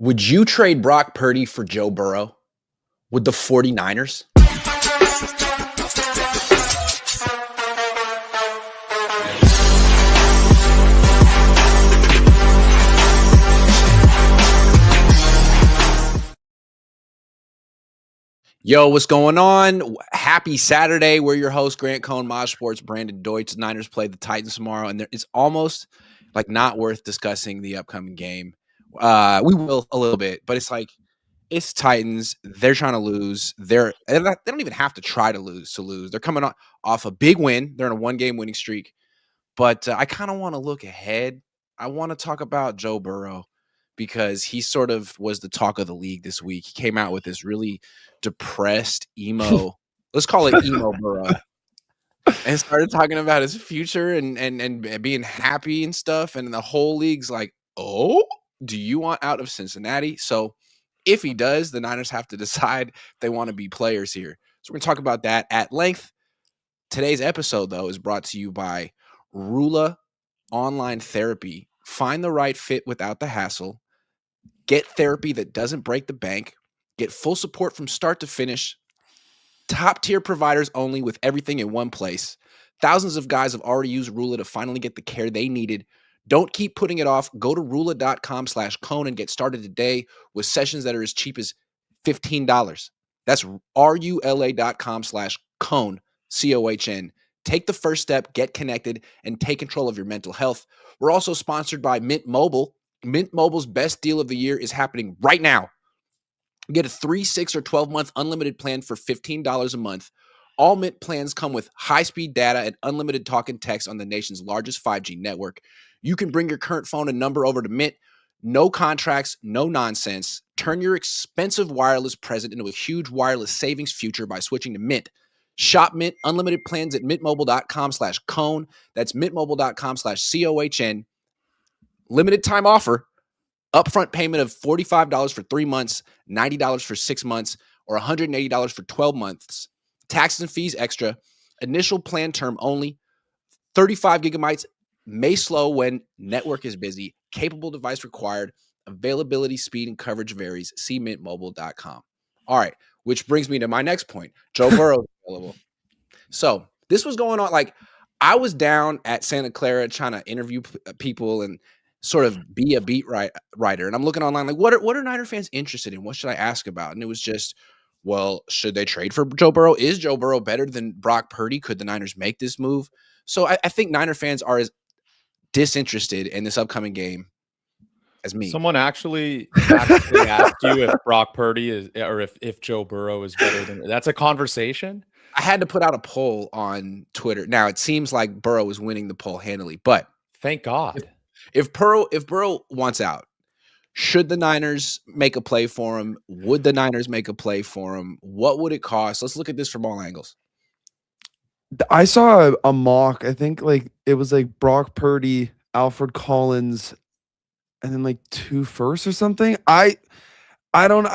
Would you trade Brock Purdy for Joe Burrow? Would the 49ers? Yo, what's going on? Happy Saturday. We're your host, Grant Cohn, Maj Sports, Brandon Deutsch. The Niners play the Titans tomorrow, and it's almost like not worth discussing the upcoming game. We will a little bit, but it's Titans. They're trying to lose. They don't even have to try to lose. They're coming off a big win. They're in a one-game winning streak. But I kind of want to look ahead. I want to talk about Joe Burrow because he sort of was the talk of the league this week. He came out with this really depressed emo, let's call it emo Burrow, and started talking about his future and being happy and stuff. And the whole league's like, oh, do you want out of Cincinnati? So if he does, the Niners have to decide if they want to be players here. So we're going to talk about that at length. Today's episode, though, is brought to you by Rula Online Therapy. Find the right fit without the hassle. Get therapy that doesn't break the bank. Get full support from start to finish. Top-tier providers only with everything in one place. Thousands of guys have already used Rula to finally get the care they needed. Don't keep putting it off. Go to Rula.com/Cohn and get started today with sessions that are as cheap as $15. That's Rula.com/Cohn, Cohn. Take the first step, get connected, and take control of your mental health. We're also sponsored by Mint Mobile. Mint Mobile's best deal of the year is happening right now. Get a 3, 6, or 12-month unlimited plan for $15 a month. All Mint plans come with high-speed data and unlimited talk and text on the nation's largest 5G network. You can bring your current phone and number over to Mint. No contracts, no nonsense. Turn your expensive wireless present into a huge wireless savings future by switching to Mint. Shop Mint unlimited plans at mintmobile.com/Cohn. That's mintmobile.com/Cohn. Limited time offer. Upfront payment of $45 for 3 months, $90 for 6 months, or $180 for 12 months. Taxes and fees extra. Initial plan term only. 35 gigabytes. May slow when network is busy. Capable device required. Availability, speed, and coverage varies. See mintmobile.com. All right, which brings me to my next point. Joe Burrow is available. So this was going on. Like, I was down at Santa Clara trying to interview people and sort of be a beat writer. And I'm looking online, like, what are Niner fans interested in? What should I ask about? And it was just, well, should they trade for Joe Burrow? Is Joe Burrow better than Brock Purdy? Could the Niners make this move? So I think Niner fans are as disinterested in this upcoming game as me. Someone actually asked you if Brock Purdy is, or if Joe Burrow is better than. That's a conversation. I had to put out a poll on Twitter. Now it seems like Burrow is winning the poll handily, but thank God. If Burrow wants out, should the Niners make a play for him? Would the Niners make a play for him? What would it cost? Let's look at this from all angles. I saw a mock. I think like it was like Brock Purdy, Alfred Collins, and then like 2 firsts or something. I don't.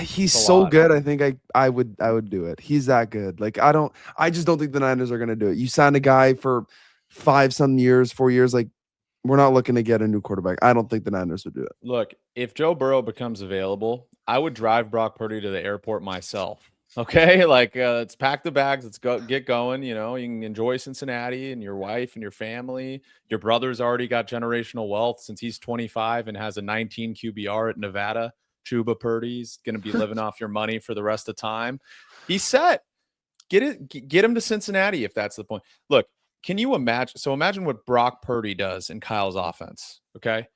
He's so good. I think I would do it. He's that good. Like I just don't think the Niners are gonna do it. You signed a guy for 4 years. Like, we're not looking to get a new quarterback. I don't think the Niners would do it. Look, if Joe Burrow becomes available, I would drive Brock Purdy to the airport myself. Okay, like let's pack the bags. Let's get going. You know, you can enjoy Cincinnati and your wife and your family. Your brother's already got generational wealth since he's 25 and has a 19 QBR at Nevada. Chuba Purdy's going to be living off your money for the rest of the time. He's set. Get him to Cincinnati if that's the point. Look, can you imagine? So imagine what Brock Purdy does in Kyle's offense, okay?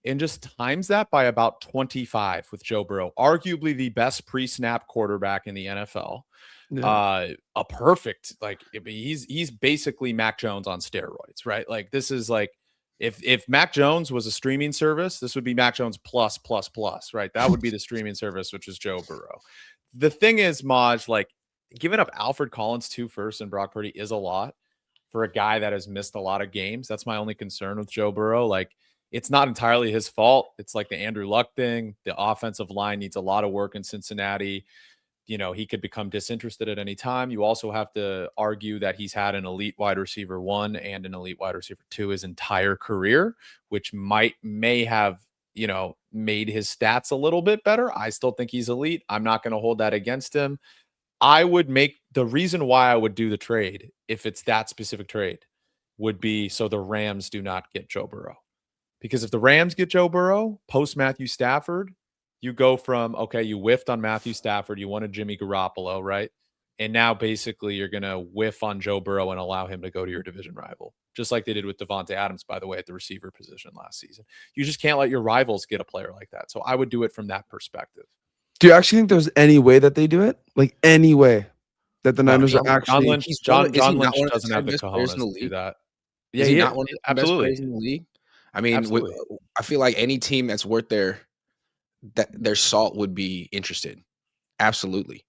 And just times that by about 25 with Joe Burrow, arguably the best pre-snap quarterback in the NFL. Yeah. A perfect, like, he's basically Mac Jones on steroids, right? Like, this is like, if Mac Jones was a streaming service, this would be Mac Jones plus, right? That would be the streaming service, which is Joe Burrow. The thing is, Maj, like, giving up Alfred Collins 2 firsts and Brock Purdy is a lot for a guy that has missed a lot of games. That's my only concern with Joe Burrow. Like, it's not entirely his fault. It's like the Andrew Luck thing. The offensive line needs a lot of work in Cincinnati. You know, he could become disinterested at any time. You also have to argue that he's had an elite wide receiver 1 and an elite wide receiver 2 his entire career, which may have, you know, made his stats a little bit better. I still think he's elite. I'm not going to hold that against him. I would make the reason why I would do the trade, if it's that specific trade, would be so the Rams do not get Joe Burrow. Because if the Rams get Joe Burrow, post Matthew Stafford, you go from, okay, you whiffed on Matthew Stafford, you wanted Jimmy Garoppolo, right? And now basically you're going to whiff on Joe Burrow and allow him to go to your division rival, just like they did with Devontae Adams, by the way, at the receiver position last season. You just can't let your rivals get a player like that. So I would do it from that perspective. Do you actually think there's any way that they do it? Like any way that the Niners are actually? John Lynch doesn't have the cojones to do that. Yeah, he's not one of the best players in the league. I mean, I feel like any team that's worth their salt would be interested. Absolutely.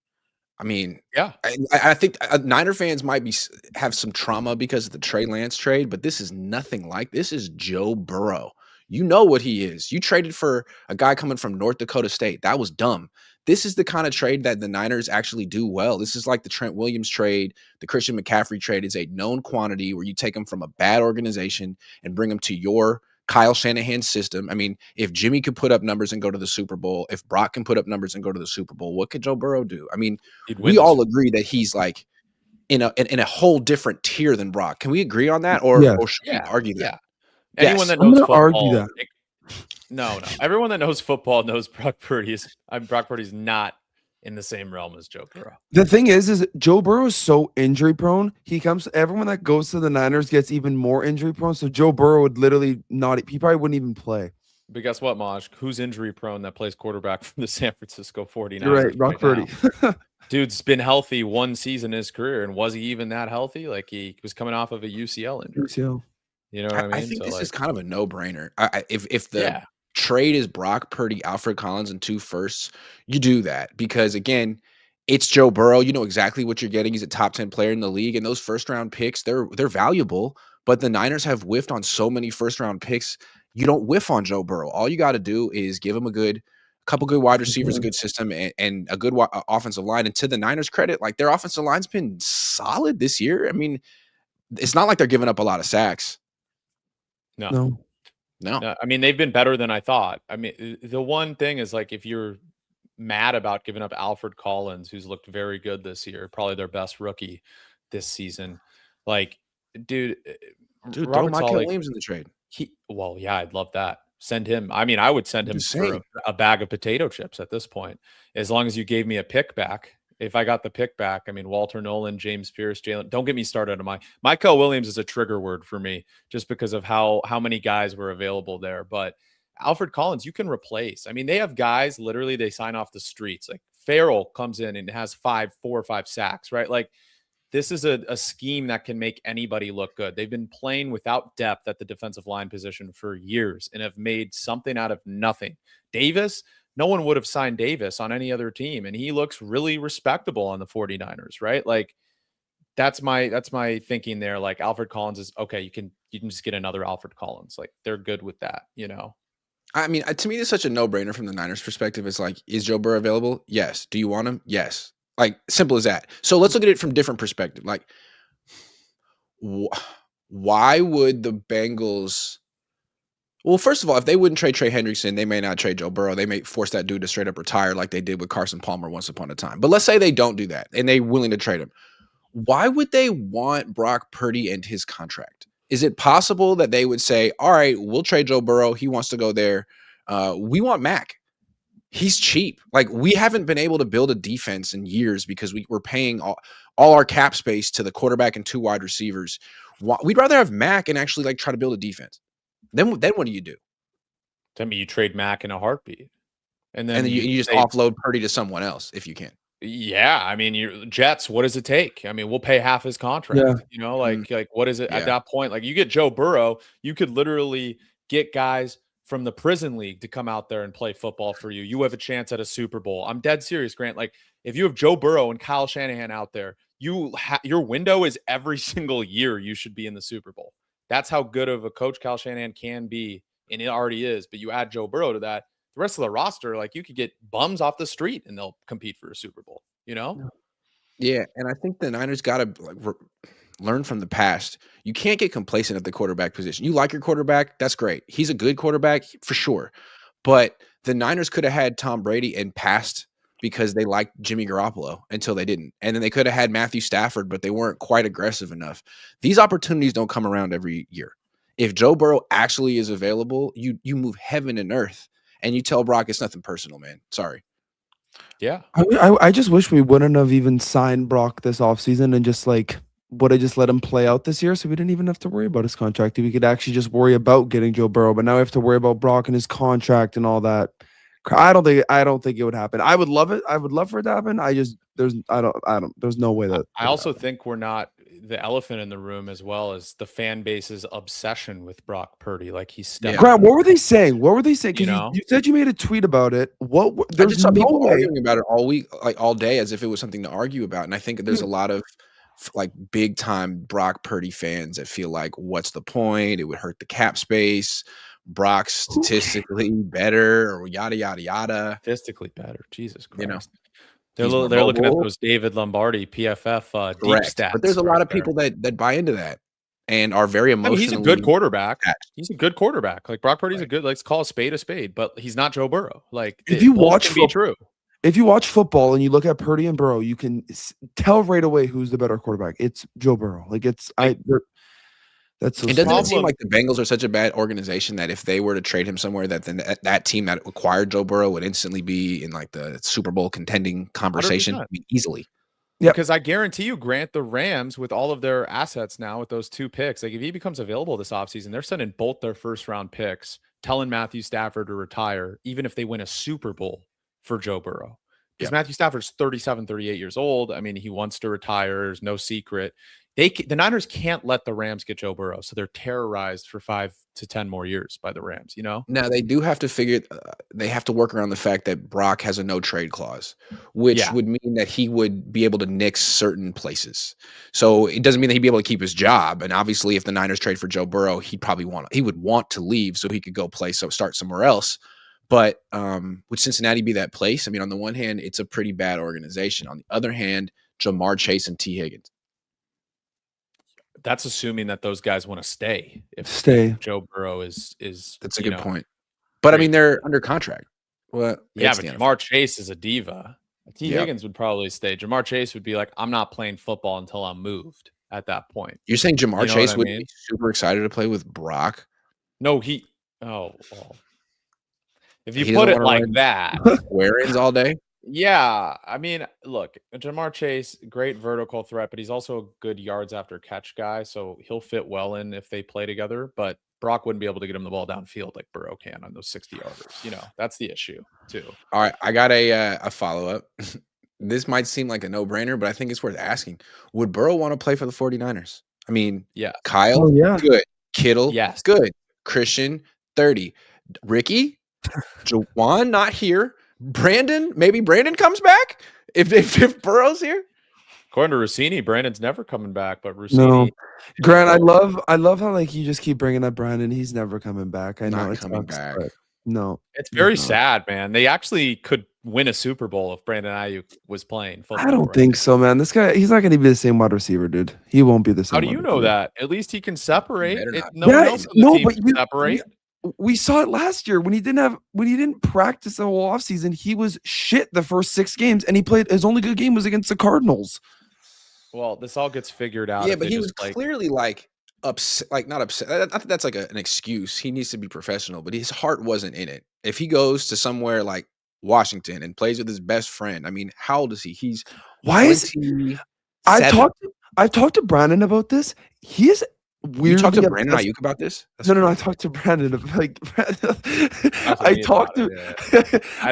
I mean, yeah, I think Niner fans might have some trauma because of the Trey Lance trade, but this is nothing like this. Is Joe Burrow. You know what he is. You traded for a guy coming from North Dakota State. That was dumb. This is the kind of trade that the Niners actually do well. This is like the Trent Williams trade. The Christian McCaffrey trade is a known quantity where you take them from a bad organization and bring them to your Kyle Shanahan system. I mean, if Jimmy could put up numbers and go to the Super Bowl, if Brock can put up numbers and go to the Super Bowl, what could Joe Burrow do? I mean, we all agree that he's like in a whole different tier than Brock. Can we agree on that, or should we argue that? Yeah. Anyone that knows football, no. Everyone that knows football knows Brock Purdy's not in the same realm as Joe Burrow. The thing is Joe Burrow is so injury prone. Everyone that goes to the Niners gets even more injury prone. So Joe Burrow would literally he probably wouldn't even play. But guess what, Maj? Who's injury prone that plays quarterback for the San Francisco 49ers? You're right, Brock Purdy. Dude's been healthy one season in his career, and was he even that healthy? Like, he was coming off of a UCL injury. You know what I mean? I think this is kind of a no-brainer. If the trade is Brock Purdy, Alfred Collins, and 2 firsts, you do that because, again, it's Joe Burrow. You know exactly what you're getting. He's a top 10 player in the league, and those first-round picks, they're valuable. But the Niners have whiffed on so many first-round picks. You don't whiff on Joe Burrow. All you got to do is give him a couple good wide receivers, a good system, and a good offensive line. And to the Niners' credit, like, their offensive line's been solid this year. I mean, it's not like they're giving up a lot of sacks. No. I mean, they've been better than I thought. I mean, the one thing is, like, if you're mad about giving up Alfred Collins, who's looked very good this year, probably their best rookie this season, like, dude, throw Michael Williams in the trade. I'd love that. Send him. I mean, I would send him for a bag of potato chips at this point, as long as you gave me a pick back. If I got the pick back, I mean, Walter Nolan, James Pierce, Jalen. Don't get me started on Michael Williams is a trigger word for me, just because of how many guys were available there. But Alfred Collins, you can replace. I mean, they have guys literally they sign off the streets. Like, Farrell comes in and has 4 or 5 sacks, right? Like, this is a scheme that can make anybody look good. They've been playing without depth at the defensive line position for years and have made something out of nothing. Davis, no one would have signed Davis on any other team, and he looks really respectable on the 49ers, right? Like, that's my thinking there. Like, Alfred Collins is okay. You can just get another Alfred Collins. Like, they're good with that, you know? I mean, to me, it's such a no-brainer from the Niners' perspective. It's like, is Joe Burrow available? Yes. Do you want him? Yes. Like, simple as that. So let's look at it from different perspective. Like, why would the Bengals? Well, first of all, if they wouldn't trade Trey Hendrickson, they may not trade Joe Burrow. They may force that dude to straight up retire like they did with Carson Palmer once upon a time. But let's say they don't do that and they're willing to trade him. Why would they want Brock Purdy and his contract? Is it possible that they would say, all right, we'll trade Joe Burrow. He wants to go there. We want Mac. He's cheap. Like, we haven't been able to build a defense in years because we're paying all our cap space to the quarterback and 2 wide receivers. We'd rather have Mac and actually, like, try to build a defense. Then what do you do? I mean, you trade Mac in a heartbeat, and then you just offload Purdy to someone else if you can. Yeah, I mean, your Jets. What does it take? I mean, we'll pay half his contract. Yeah. You know, like what is it at that point? Like, you get Joe Burrow, you could literally get guys from the prison league to come out there and play football for you. You have a chance at a Super Bowl. I'm dead serious, Grant. Like, if you have Joe Burrow and Kyle Shanahan out there, your window is every single year you should be in the Super Bowl. That's how good of a coach Kyle Shanahan can be, and it already is. But you add Joe Burrow to that, the rest of the roster, like, you could get bums off the street and they'll compete for a Super Bowl, you know? Yeah, and I think the Niners got to, like, learn from the past. You can't get complacent at the quarterback position. You like your quarterback, that's great. He's a good quarterback for sure. But The Niners could have had Tom Brady and passed because they liked Jimmy Garoppolo until they didn't. And then they could have had Matthew Stafford, but they weren't quite aggressive enough. These opportunities don't come around every year. If Joe Burrow actually is available, you move heaven and earth and you tell Brock it's nothing personal, man. Sorry. Yeah. I just wish we wouldn't have even signed Brock this offseason and just would have just let him play out this year, so we didn't even have to worry about his contract. We could actually just worry about getting Joe Burrow, but now we have to worry about Brock and his contract and all that. I don't think it would happen. I would love it. I would love for it to happen. There's no way that I also think we're not the elephant in the room as well as the fan base's obsession with Brock Purdy. Like he's Grant, what were they saying? Because you said you made a tweet about it. I just saw people arguing about it all week, like all day, as if it was something to argue about. And I think there's a lot of like big time Brock Purdy fans that feel like, what's the point? It would hurt the cap space. Brock's statistically better, or yada yada yada. Statistically better, Jesus Christ! You know, they're looking at those David Lombardi PFF deep stats. But there's a lot of people that buy into that and are very emotional. He's a good quarterback. He's a good quarterback. Like Brock Purdy's a good. Let's call a spade, but he's not Joe Burrow. Like if you watch true. If you watch football and you look at Purdy and Burrow, you can tell right away who's the better quarterback. It's Joe Burrow. Like It doesn't seem like the Bengals are such a bad organization that if they were to trade him somewhere, that team that acquired Joe Burrow would instantly be in like the Super Bowl contending conversation easily. Yeah, because I guarantee you, Grant, the Rams with all of their assets now with those 2 picks, like if he becomes available this offseason, they're sending both their first round picks, telling Matthew Stafford to retire, even if they win a Super Bowl for Joe Burrow. Because Matthew Stafford's 37, 38 years old. I mean, he wants to retire. There's no secret. The Niners can't let the Rams get Joe Burrow, so they're terrorized for 5 to 10 more years by the Rams. Now they do have to they have to work around the fact that Brock has a no trade clause, which would mean that he would be able to nix certain places. So it doesn't mean that he'd be able to keep his job. And obviously, if the Niners trade for Joe Burrow, he would want to leave so he could go start somewhere else. But would Cincinnati be that place? I mean, on the one hand, it's a pretty bad organization. On the other hand, Jamar Chase and T. Higgins. That's assuming that those guys want to stay. If Joe Burrow is that's a good point. But I mean, they're under contract. Well, yeah, but Jamar Chase is a diva. T. Higgins would probably stay. Jamar Chase would be like, I'm not playing football until I'm moved at that point. You're saying Jamar Chase would be super excited to play with Brock? No, if you put it like that, wear-ins all day. Yeah, I mean, look, Jamar Chase, great vertical threat, but he's also a good yards after catch guy, so he'll fit well in if they play together. But Brock wouldn't be able to get him the ball downfield like Burrow can on those 60-yarders. That's the issue too. All right, I got a follow-up. This might seem like a no-brainer, but I think it's worth asking. Would Burrow want to play for the 49ers? I mean, Kyle, good. Kittle, good. Christian, 30. Ricky, Jawan, not here. Maybe Brandon comes back if Burrow's here. According to Rossini, Brandon's never coming back. But Rossini, no. Grant, I love how you just keep bringing up Brandon. He's never coming back. I know it's coming back. No, it's very sad, man. They actually could win a Super Bowl if Brandon Aiyuk was playing football. I don't think so, man. This guy, he's not going to be the same wide receiver, dude. He won't be the same. How do you know that? At least he can separate. Separate. We saw it last year when he didn't practice the whole offseason. He was shit the first 6 games, and his only good game was against the Cardinals. Well, this all gets figured out. Yeah, but he was clearly upset, not upset. I think that's an excuse. He needs to be professional, but his heart wasn't in it. If he goes to somewhere like Washington and plays with his best friend, I mean, how old is he? He's I've talked to Brandon about this. He is. You talked to Brandon Aiyuk about this? No. I talked to Brandon. I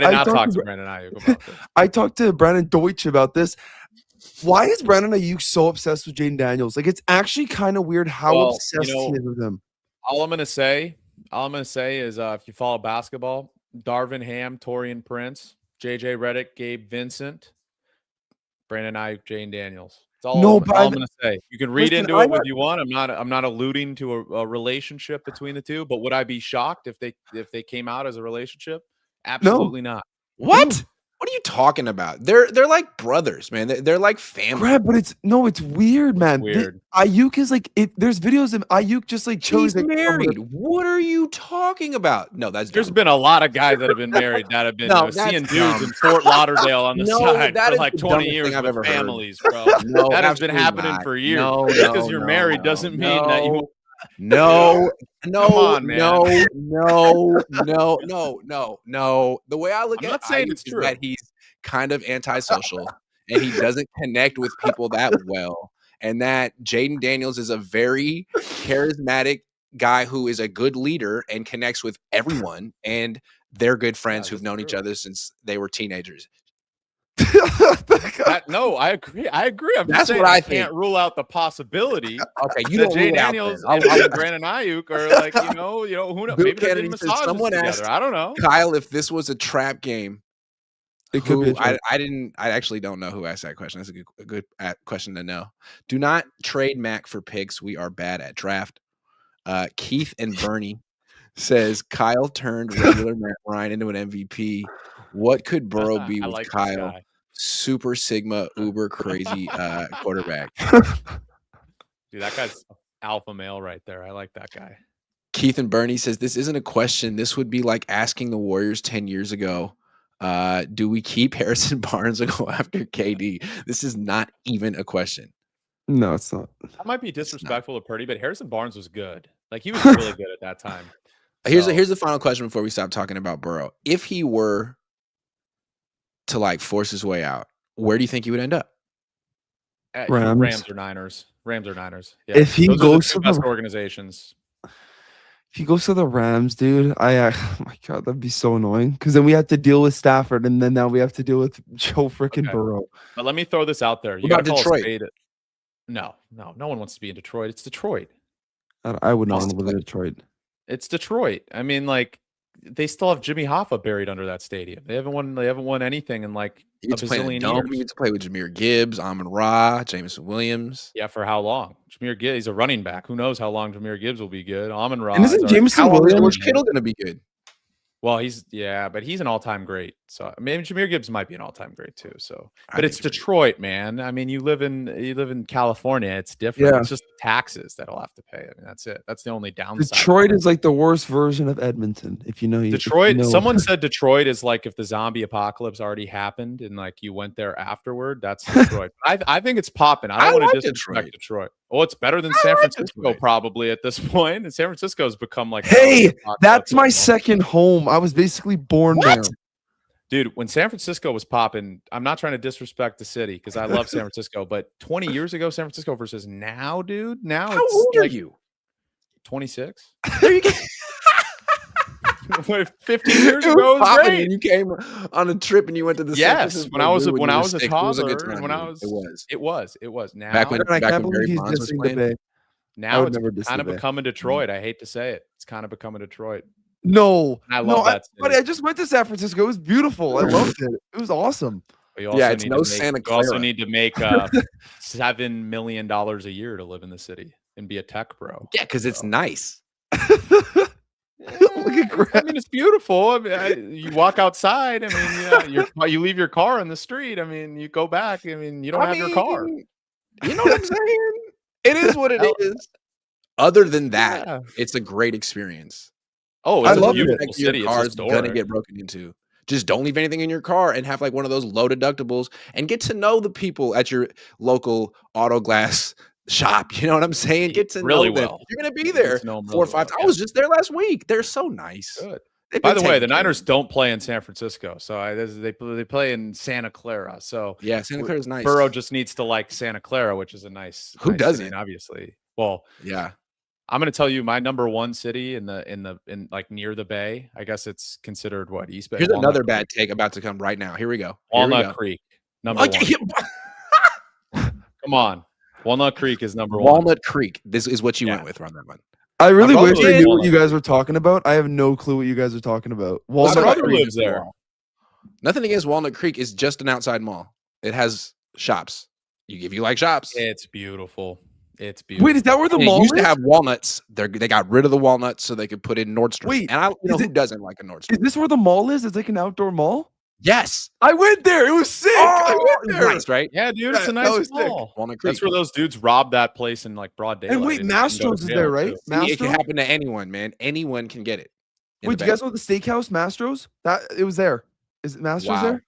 did not talk to Brandon Aiyuk about this. I talked to Brandon Deutsch about this. Why is Brandon Aiyuk so obsessed with Jennings and Daniels? It's actually kind of weird how obsessed he is with him. All I'm gonna say is if you follow basketball, Darvin Ham, Taurean Prince, JJ Redick, Gabe Vincent, Brandon Aiyuk, Jennings and Daniels. That's all I'm going to say. You can read into it what you want. I'm not alluding to a relationship between the two, but would I be shocked if they came out as a relationship? Absolutely not. What? What are you talking about? They're like brothers, man. They're like family. Brad, but it's weird, man. weird. Aiyuk is like there's videos of Aiyuk just like chilling. He's like, married. What are you talking about? No, that's There's dumb. been a lot of guys that have been married that have been No, seeing that's dudes dumb. in Fort Lauderdale on the No, side that for is like the 20 dumbest years thing I've with ever heard. families, bro. No, That has been absolutely happening not. for years. No, Just because no, you're no, married no, doesn't mean that you. No, Come on, man. no. The way I look I'm at not saying Aiyuk it's is true. that he's kind of antisocial and he doesn't connect with people that well. And that Jaden Daniels is a very charismatic guy who is a good leader and connects with everyone. And they're good friends who've known each other since they were teenagers. No, I agree. I'm That's just saying what I can't think. rule out the possibility Okay, you that don't Jay rule it out Daniels then. and Brandon Ayuk are like, who knows? Bill Maybe they're Kennedy getting says massages someone together. asked I don't know. Kyle if this was a trap game. It could be a trap. I actually don't know who asked that question. That's a good question to know. Do not trade Mac for picks. We are bad at draft. Keith and Bernie says Kyle turned regular Matt Ryan into an MVP. What could Burrow be with like Kyle? Super Sigma Uber crazy quarterback. Dude, that guy's alpha male right there. I like that guy. Keith and Bernie says this isn't a question. This would be like asking the Warriors 10 years ago. Do we keep Harrison Barnes or go after KD? This is not even a question. No, it's not. That might be disrespectful to Purdy, but Harrison Barnes was good. Like he was really good at that time. Here's the final question before we stop talking about Burrow. If he were to like force his way out, where do you think he would end up? Rams or Niners. Yeah. If he goes to best organizations. If he goes to the Rams, dude, oh my god, that'd be so annoying. Because then we have to deal with Stafford, and then now we have to deal with Joe freaking Burrow. But let me throw this out there. You got to call Detroit? a spade. No one wants to be in Detroit. It's Detroit. I would not want to live in Detroit. It's Detroit. I mean, like they still have Jimmy Hoffa buried under that stadium. They haven't won anything in like a bazillion years. You get to play with Jahmyr Gibbs, Amon-Ra, Jameson Williams. Yeah, for how long? Jahmyr Gibbs, he's a running back. Who knows how long Jahmyr Gibbs will be good? Amon-Ra. And isn't Jameson Williams? George Kittle going to be good? Well, but he's an all-time great. So maybe Jahmyr Gibbs might be an all-time great too. So, but it's Detroit, man. I mean, you live in California. It's different. Yeah. It's just taxes that I'll have to pay. I mean, that's it. That's the only downside. Detroit is like the worst version of Edmonton. If you know, Detroit. Someone said Detroit is like if the zombie apocalypse already happened and like you went there afterward. That's Detroit. I think it's popping. I don't want to disrespect Detroit. Oh, it's better than San Francisco probably at this point. And San Francisco's become like, hey, that's my second home. I was basically born there. Dude, when San Francisco was popping, I'm not trying to disrespect the city because I love San Francisco, but 20 years ago, San Francisco versus now, dude. Now how old are you? 26. There you go. 15 years ago, it was great. And you came on a trip and you went to the when I was a toddler. It was. Now, back when Barry Bonds was playing. Now it's kind of becoming Detroit. I hate to say it. It's kind of becoming Detroit. No, I love that city. But I just went to San Francisco. It was beautiful. I loved it. It was awesome. It's no Santa Clara. You also need to make $7 million a year to live in the city and be a tech bro. Yeah, because it's nice. Look at Greg. I mean, it's beautiful. I mean, you walk outside. I mean, you leave your car on the street. I mean, you go back. I mean, you don't have your car. You know what I'm saying? It is what it is. Other than that, it's a great experience. Oh, I love beautiful city. Your car's gonna get broken into. Just don't leave anything in your car and have like one of those low deductibles and get to know the people at your local auto glass shop. You know what I'm saying? Get to know them. Well. You're gonna be there 4 or 5 times. I was just there last week. They're so nice. Good. By the way, the Niners don't play in San Francisco, so they play in Santa Clara. So yeah, Santa Clara is nice. Burrow just needs to like Santa Clara, which is a nice. Who doesn't? City, obviously. Well, yeah. I'm going to tell you my number one city in like near the bay. I guess it's considered what East Bay. Here's another bad take about to come right now. Here we go. Walnut Creek, number one. Come on, Walnut Creek is number one. Walnut Creek. This is what you went with on that one. I really wish I knew what you guys were talking about. I have no clue what you guys are talking about. Walnut Creek lives there. Nothing against Walnut Creek. Is just an outside mall. It has shops. If you like shops, it's beautiful. It's beautiful. Wait, is that where the mall used to have walnuts? They got rid of the walnuts so they could put in Nordstrom. Wait, and who doesn't like a Nordstrom? Is this where the mall is? It's like an outdoor mall. Yes. I went there. It was sick. I went there. Nice, right? Yeah, dude, it's a That nice was sick. mall. Walnut Creek. That's where those dudes robbed that place in like broad daylight. And wait, didn't go to Mastro's is there, jail, right? too. See, it can Mastro? happen to anyone, man. Anyone can get it. Wait, do you guys know the steakhouse, Mastro's? That it was there. Is it Mastro's Wow. there?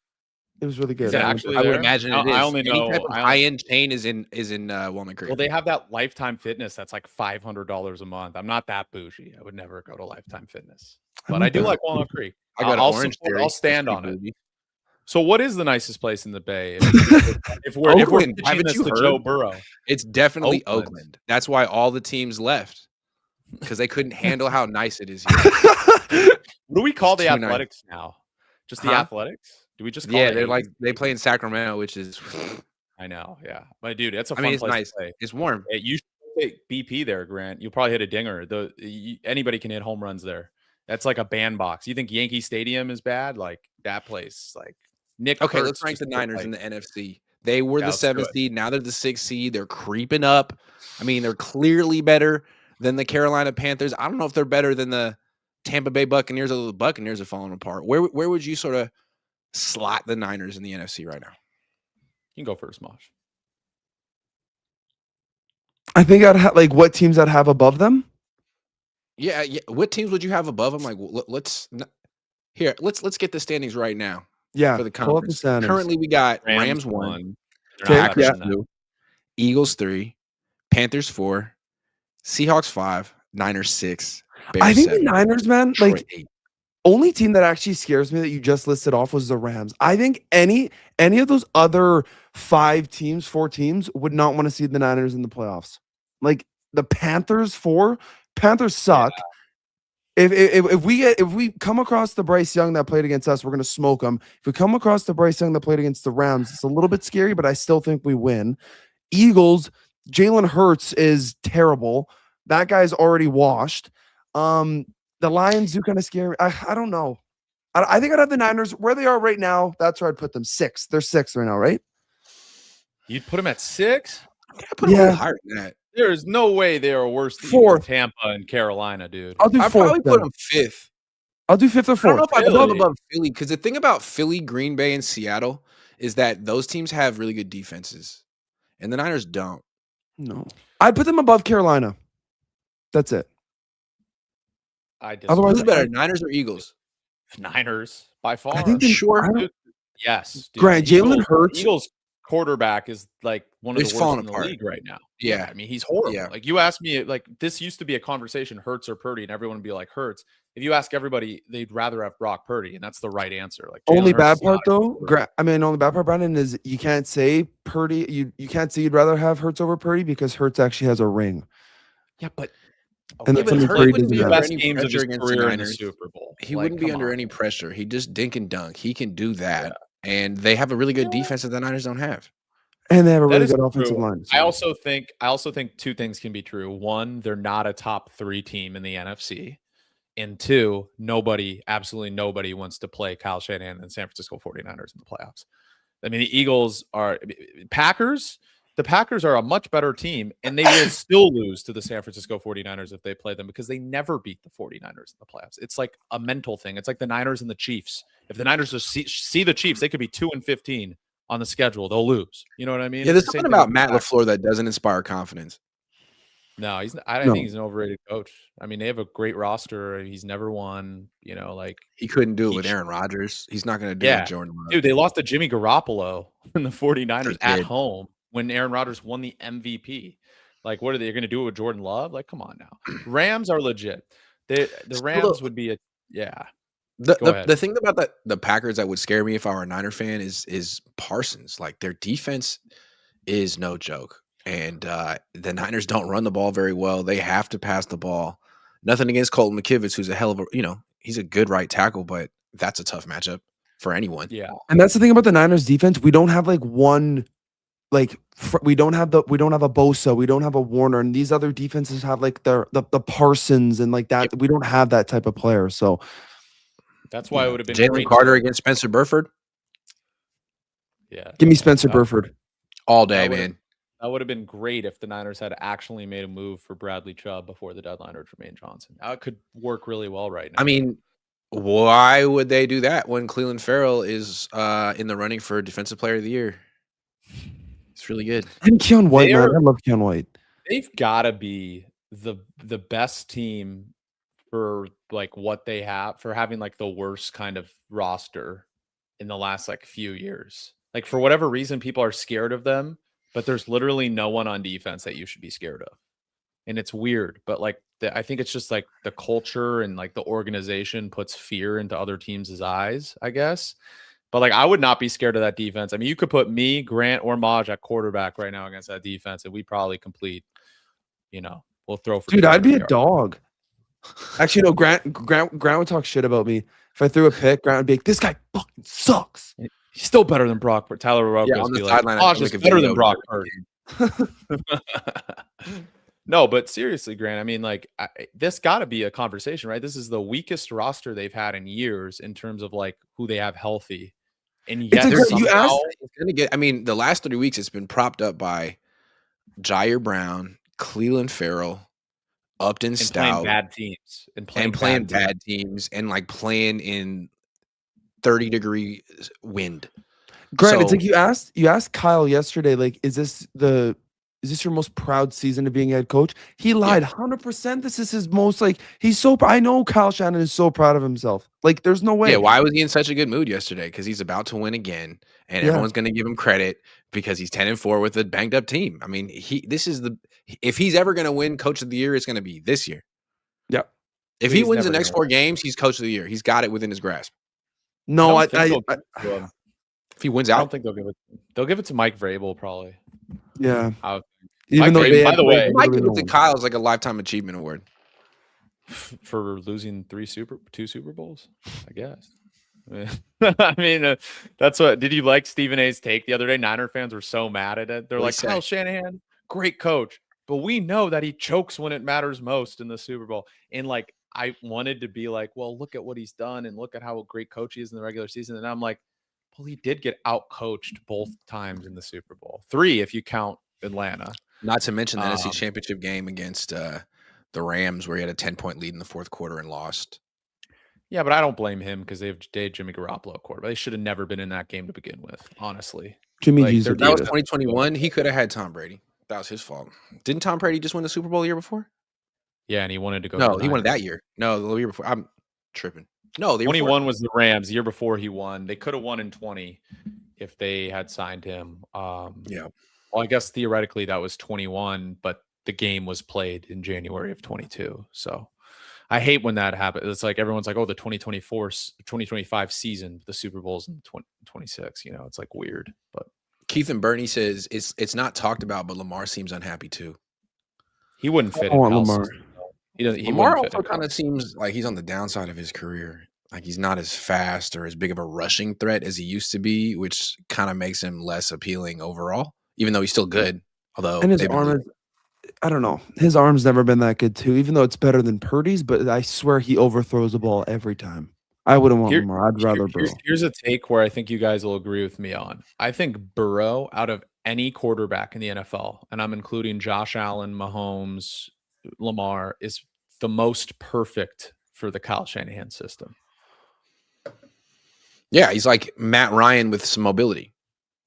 It was really good. Is it I went actually there. I would there? imagine it is. I only Any know type of high-end chain is in Walnut Creek. Well, they have that Lifetime Fitness that's like $500 a month. I'm not that bougie. I would never go to Lifetime Fitness, but I do like Walnut Creek. I got I'll Orange support- Theory. I'll stand That's on pretty it. bougie. So, what is the nicest place in the Bay? If we're Oakland. pitching Haven't this you to heard? Joe Burrow, It's definitely Oakland. Oakland. That's why all the teams left because they couldn't handle how nice it is here. what do we call the It's too nice. Athletics now? Just the Huh? Athletics? Do we just call Yeah, it they're AU? like they play in Sacramento, which is. I know, yeah, but dude, it's a I fun mean, it's place nice. to play. It's warm. Hey, you should take BP there, Grant. You'll probably hit a dinger. Anybody can hit home runs there. That's like a bandbox. You think Yankee Stadium is bad? Like that place, like Nick. Okay, Kurtz let's rank the just Niners like, in the NFC. They were Yeah, the let's do 7th it. seed. Now they're the 6th seed. They're creeping up. I mean, they're clearly better than the Carolina Panthers. I don't know if they're better than the Tampa Bay Buccaneers, although the Buccaneers are falling apart. Where would you sort of slot the Niners in the NFC right now? You can go first, Mosh. I think I'd have like what teams I'd have above them. Yeah. What teams would you have above them? Like, let's get the standings right now Yeah, for the pull up the conference. standings. Currently, we got Rams 1, won. They're not Packers better than that. 2, Eagles 3, Panthers 4, Seahawks 5, Niners 6. Bears I think 7, the Niners, man, Detroit like 8. only team that actually scares me that you just listed off was the Rams. I think any of those other 4 teams would not want to see the Niners in the playoffs. Like the Panthers suck. If we come across the Bryce Young that played against us, we're gonna smoke them. If we come across the Bryce Young that played against the Rams, it's a little bit scary, but I still think we win. Eagles, Jalen Hurts is terrible. That guy's already washed. The Lions do kind of scare me. I don't know. I think I'd have the Niners where they are right now. That's where I'd put them. 6th. They're 6th right now, right? You'd put them at 6? I put them a little higher than that. There is no way they are worse than 4th. Tampa and Carolina, dude. I'll do I'd 4th. probably put then. them 5th. I'll do 5th or 4th. I don't know if I'd put them Philly. above Philly because the thing about Philly, Green Bay, and Seattle is that those teams have really good defenses, and the Niners don't. No, I'd put them above Carolina. That's it. Otherwise, Who's better, Niners or Eagles? Niners by far. I think Sure. I don't- Dude, yes. Dude. Grant, Jalen Eagles- Hurts- Eagles quarterback is like one of He's the worst falling in the apart. league right now. Yeah. I mean, he's horrible. Yeah. Like you asked me, like this used to be a conversation, Hurts or Purdy, and everyone would be like Hurts. If you ask everybody, they'd rather have Brock Purdy, and that's the right answer. Like only Jalen Hurts bad is not part a though, quarterback. only bad part, Brandon, is you can't say Purdy. You can't say you'd rather have Hurts over Purdy because Hurts actually has a ring. Yeah, but And Yeah, that's but something Hurts Purdy wouldn't doesn't be have. under best any games of pressure his against the career in the Niners. Super Bowl. He Like, wouldn't be come under on. any pressure. He just dink and dunk. He can do that, and they have a really good defense that the Niners don't have. And they have a That really is good offensive true. line. I also think 2 things can be true. 1, they're not a top 3 team in the NFC. And 2, absolutely nobody wants to play Kyle Shanahan and the San Francisco 49ers in the playoffs. I mean, the Packers are a much better team, and they will still lose to the San Francisco 49ers if they play them because they never beat the 49ers in the playoffs. It's like a mental thing. It's like the Niners and the Chiefs. If the Niners just see the Chiefs, they could be 2-15 on the schedule. They'll lose. You know what I mean? Yeah, there's It's the same something thing about with Matt the Packers. LaFleur that doesn't inspire confidence. No, I No. think he's an overrated coach. I mean, they have a great roster. He's never won, like He couldn't do it He with sh- Aaron Rodgers. He's not going to do it Yeah. with Jordan Love. dude, they lost to Jimmy Garoppolo in the 49ers They at did. home when Aaron Rodgers won the MVP. Like, what are they going to do with Jordan Love? Like, come on now. Rams are legit. The Still Rams though- would be Go The ahead. thing about the Packers that would scare me if I were a Niner fan is Parsons. Like their defense is no joke, and the Niners don't run the ball very well. They have to pass the ball. Nothing against Colton McKivitz, who's a hell of a he's a good right tackle, but that's a tough matchup for anyone. Yeah. And that's the thing about the Niners defense. We don't have like one, we don't have a Bosa, we don't have a Warner, and these other defenses have like the Parsons and like that. We don't have that type of player. So That's why it would have been Jalen great Carter to- against Spencer Burford Yeah. give me Spencer That- Burford. all day, That would've- man. That would have been great if the Niners had actually made a move for Bradley Chubb before the deadline or Jermaine Johnson. That could work really well right now. I mean, Why would they do that when Cleveland Farrell is in the running for Defensive Player of the Year? It's really good. And Keon White, man. They're- I love Keon White. They've got to be the best team for like what they have, for having like the worst kind of roster in the last like few years. Like for whatever reason, people are scared of them, but there's literally no one on defense that you should be scared of. And it's weird, but like I think it's just like the culture and like the organization puts fear into other teams' eyes, I guess. But like I would not be scared of that defense. I mean, you could put me, Grant, or Maj at quarterback right now against that defense, and we probably complete. We'll throw for. Dude, I'd be a 200 yards. dog. Actually, no. Grant would talk shit about me if I threw a pick. Grant would be like, "This guy fucking sucks." He's still better than Brock. But Tyler Rocco on the be like, sideline, Maj is make a better video than Brock of Purdy. No, but seriously, Grant, I mean, like, this got to be a conversation, right? This is the weakest roster they've had in years in terms of like who they have healthy. And yet, like, somehow, you asked- It's gonna get. I mean, the last 3 weeks, it's been propped up by Jair Brown, Cleveland Farrell, Upton and Stout, playing bad teams and playing bad teams, and like playing in 30-degree wind. Grant, it's So- like you asked Kyle yesterday, like, is this your most proud season of being head coach? He lied 100%. This is his most, like, I know Kyle Shanahan is so proud of himself. Like, there's no way. Yeah, why was he in such a good mood yesterday? Because he's about to win again, and everyone's going to give him credit because he's 10-4 with a banged up team. I mean, if he's ever going to win Coach of the Year, it's going to be this year. Yeah. If he wins the next 4 games, he's Coach of the Year. He's got it within his grasp. No, I don't think they'll give it to him. If he wins I out, don't think they'll give it. They'll give it to Mike Vrabel probably. yeah. Even though they by had the way, Mike gives it to Kyle is like a lifetime achievement award. For losing 2 Super Bowls, I guess. I mean, that's what. Did you like Stephen A's take the other day? Niner fans were so mad at it. They're like, Kyle Shanahan, great coach, but we know that he chokes when it matters most in the Super Bowl. And like, I wanted to be like, well, look at what he's done and look at how great coach he is in the regular season. And I'm like, well, he did get out coached both times in the Super Bowl. 3 if you count Atlanta. Not to mention the NFC Championship game against the Rams, where he had a 10-point lead in the fourth quarter and lost. Yeah, but I don't blame him because they have Jimmy Garoppolo at quarterback. They should have never been in that game to begin with, honestly. Jimmy Like, G's they're- a That was diva. 2021. He could have had Tom Brady. That was his fault. Didn't Tom Brady just win the Super Bowl the year before? Yeah, and he wanted to go. No, to he won it Niners. that year. No, the year before. I'm tripping. No, the year 21 was the Rams. The year before he won. They could have won in 20 if they had signed him. Yeah. Well, I guess theoretically that was 21, but the game was played in January of 22. So I hate when that happens. It's like everyone's like, oh, the 2025 season, the Super Bowl's in 2026. It's like weird. But Keith and Bernie says it's not talked about, but Lamar seems unhappy too. he wouldn't fit I in want Kyle's Lamar. system, though. He doesn't. He Lamar wouldn't fit also in kind of Kyle's seems like he's on the downside of his career. Like he's not as fast or as big of a rushing threat as he used to be, which kind of makes him less appealing overall, even though he's still good. Although And his they've been arm losing. is, I don't know. His arm's never been that good too, even though it's better than Purdy's, but I swear he overthrows the ball every time. I wouldn't want Lamar. I'd rather Burrow. Here's a take where I think you guys will agree with me on. I think Burrow, out of any quarterback in the NFL, and I'm including Josh Allen, Mahomes, Lamar, is the most perfect for the Kyle Shanahan system. Yeah, he's like Matt Ryan with some mobility.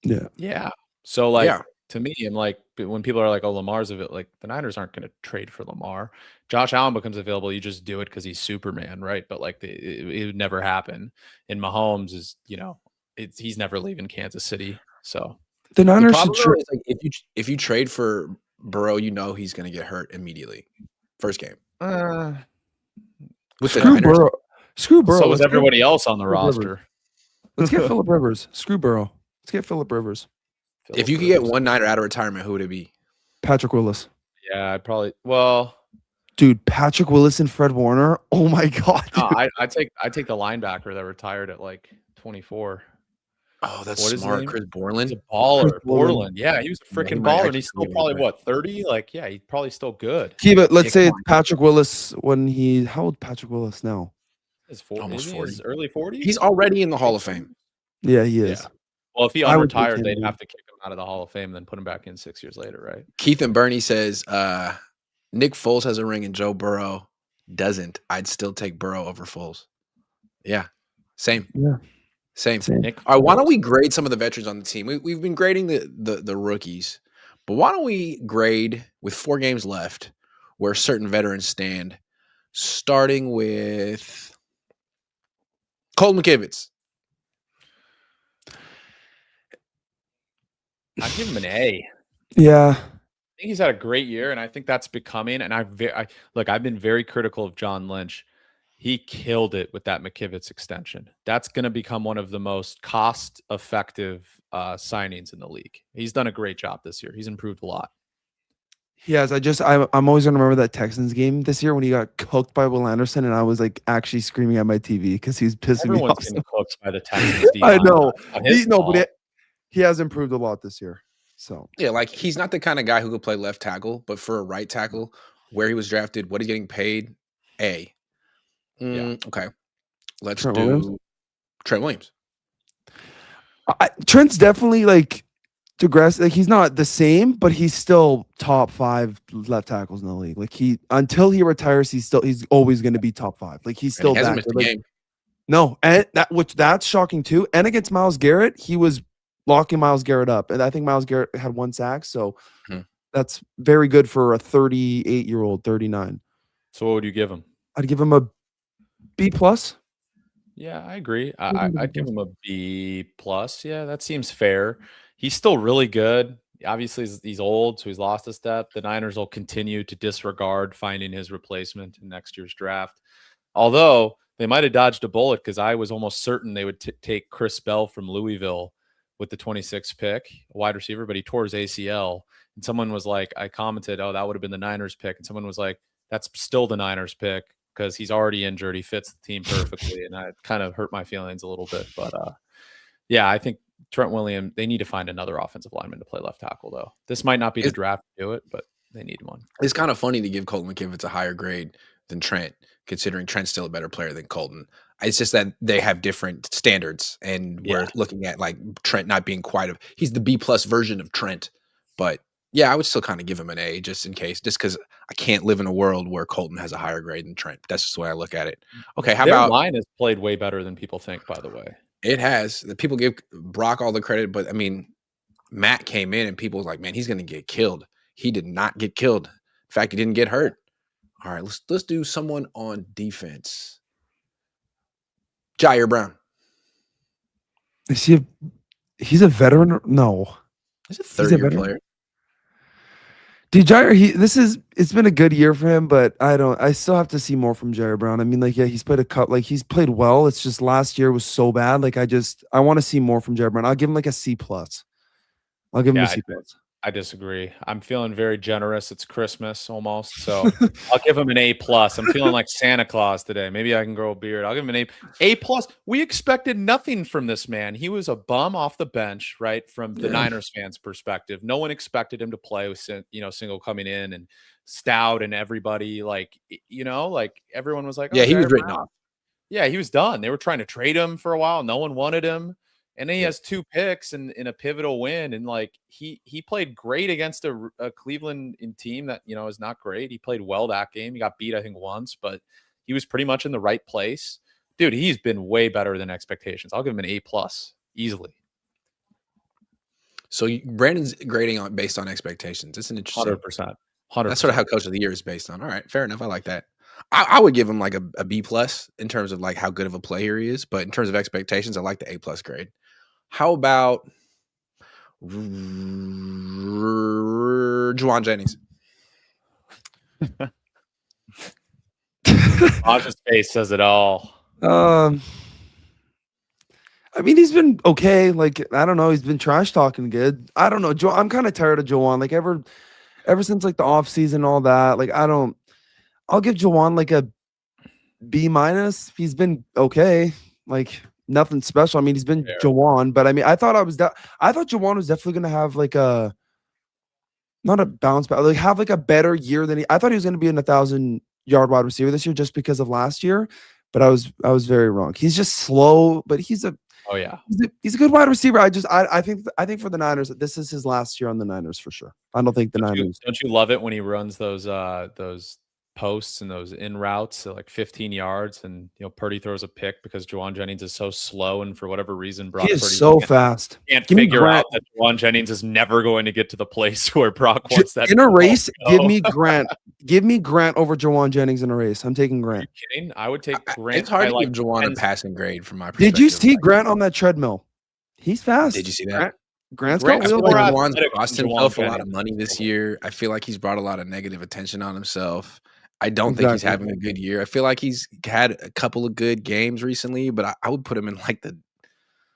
Yeah. So like Yeah. to me, I'm like, when people are like, oh, Lamar's of it, like the Niners aren't going to trade for Lamar. Josh Allen becomes available. You just do it because he's Superman, right? But like it would never happen. And Mahomes is, he's never leaving Kansas City. So The The Niners problem should though trade. is, like, if you trade for Burrow, he's going to get hurt immediately. First game. With the Screw Niners. Burrow. Screw Burrow. so was Let's get- everybody else on the Phillip Rivers. roster. Let's get Phillip Rivers. Screw Burrow. Let's get Phillip Rivers. If you could get one Niner out of retirement, who would it be? Patrick Willis. Yeah, I'd probably. Well, Dude, Patrick Willis and Fred Warner. Oh my God. no, dude. I take the linebacker that retired at like 24. Oh, that's What is his smart. name? Chris He's Borland. a baller. Chris Borland. Portland. Yeah, he was a Yeah, he freaking might baller, and actually he's still be probably really what 30. Like, yeah, he's probably still good. Yeah, but let's Yeah, say come it's Patrick Willis when how old Patrick Willis now? His Almost 40, 40. early 40s. He's already in the Hall of Fame. Yeah, he is. Yeah. Well, if he I would take unretired, him, they'd dude. have to kick him out of the Hall of Fame and then put him back in 6 years later, right? Keith and Bernie says Nick Foles has a ring and Joe Burrow doesn't. I'd still take Burrow over Foles. Yeah, same. Yeah. Same. Nick All right, why don't Foles. we grade some of the veterans on the team? We've been grading the rookies, but why don't we grade with 4 games left where certain veterans stand, starting with Colton McKivitz. I'd give him an A. Yeah. I think he's had a great year, and I think that's becoming. And I've been very critical of John Lynch. He killed it with that McKivitz extension. That's going to become one of the most cost-effective signings in the league. He's done a great job this year. He's improved a lot. He has. I'm always gonna remember that Texans game this year when he got cooked by Will Anderson, and I was like actually screaming at my TV because he was pissing me Everyone's off. getting cooked by the Texans. I know. But He has improved a lot this year. So Yeah, like he's not the kind of guy who could play left tackle, but for a right tackle, where he was drafted, what he's getting paid, A. Okay, let's Trent do Williams? Trent Williams. Trent's definitely like digress. Like he's not the same, but he's still top 5 left tackles in the league. Like until he retires, he's always going to be top 5. Like he's still And he hasn't that missed good. a game. No, and that's shocking too. And against Myles Garrett, he was locking Myles Garrett up, and I think Myles Garrett had 1 sack. So that's very good for a 38-year-old, 39. So what would you give him? I'd give him a B+. Yeah, I agree. I'd give him a B+. Yeah, that seems fair. He's still really good. Obviously, he's old, so he's lost a step. The Niners will continue to disregard finding his replacement in next year's draft. Although they might have dodged a bullet because I was almost certain they would take Chris Bell from Louisville with the 26th pick, a wide receiver, but he tore his ACL. And someone was like, I commented, oh, that would have been the Niners pick. And someone was like, that's still the Niners pick because he's already injured. He fits the team perfectly. And that kind of hurt my feelings a little bit. But yeah, I think Trent Williams, they need to find another offensive lineman to play left tackle, though. This might not be the draft to do it, but they need one. It's kind of funny to give Colton McKivitz a higher grade than Trent, considering Trent's still a better player than Colton. It's just that they have different standards, and we're looking at like Trent not being he's the B+ version of Trent. But yeah, I would still kind of give him an A just in case, just because I can't live in a world where Colton has a higher grade than Trent. That's just the way I look at it. Okay, how Their about line has played way better than people think, by the way. It has. The people give Brock all the credit, but I mean, Matt came in and people was like, man, he's going to get killed. He did not get killed. In fact, he didn't get hurt. All right, let's do someone on defense. Jair Brown. Is he's a veteran? No. He's a third-year player. Dude, Jair, it's been a good year for him, but I still have to see more from Jair Brown. I mean, like, yeah, he's he's played well. It's just last year was so bad. Like, I want to see more from Jair Brown. I'll give him like a C+. I'll give him a C+. I disagree. I'm feeling very generous. It's Christmas almost, so I'll give him an A+. I'm feeling like Santa Claus today. Maybe I can grow a beard. I'll give him an A+. We expected nothing from this man. He was a bum off the bench, right? From the Niners fans' perspective, no one expected him to play with Single coming in and Stout and everybody. Like everyone was like, oh, he was written off. Yeah, he was done. They were trying to trade him for a while. No one wanted him. And then he has 2 picks in a pivotal win. And like he played great against a Cleveland team that, is not great. He played well that game. He got beat, I think, once, but he was pretty much in the right place. Dude, he's been way better than expectations. I'll give him an A+ easily. So Brandon's grading based on expectations. It's an interesting 100%. That's sort of how Coach of the Year is based on. All right, fair enough. I like that. I would give him like a B+ in terms of like how good of a player he is, but in terms of expectations, I like the A+ grade. How about Juwan Jennings? Raj's face says it all. I mean, he's been okay. Like, I don't know. He's been trash talking good. I don't know. I'm kind of tired of Juwan. Like ever since like the off season, all that. Like, I'll give Juwan like a B-. He's been okay. Like nothing special. I mean, he's been Juwan, but I mean, I thought Juwan was definitely gonna have like not a bounce back, like have like a better year than I thought he was gonna be in 1,000-yard wide receiver this year just because of last year. But I was very wrong. He's just slow, but he's a good wide receiver. I think for the Niners, this is his last year on the Niners for sure. I don't think the Niners. Don't you love it when he runs those posts and those in routes at like 15 yards, and Purdy throws a pick because Juwan Jennings is so slow, and for whatever reason, Brock He is Purdy so fast. can't Give me figure Grant. out that Juwan Jennings is never going to get to the place where Brock wants that In a ball race. to Give go. me Grant. Give me Grant over Juwan Jennings in a race. I'm taking Are Grant. you kidding? I would take Grant. It's hard by to like give Juwan 10 a passing grade from my perspective. Did you see Grant on that treadmill? He's fast. Did you see that? Grant's Grant's got I feel wheels. like more Juwan's athletic cost than himself a Juwan lot of Jennings. money this year. I feel like he's brought a lot of negative attention on himself. I don't think he's Exactly. having a good year. I feel like he's had a couple of good games recently, but I would put him in like the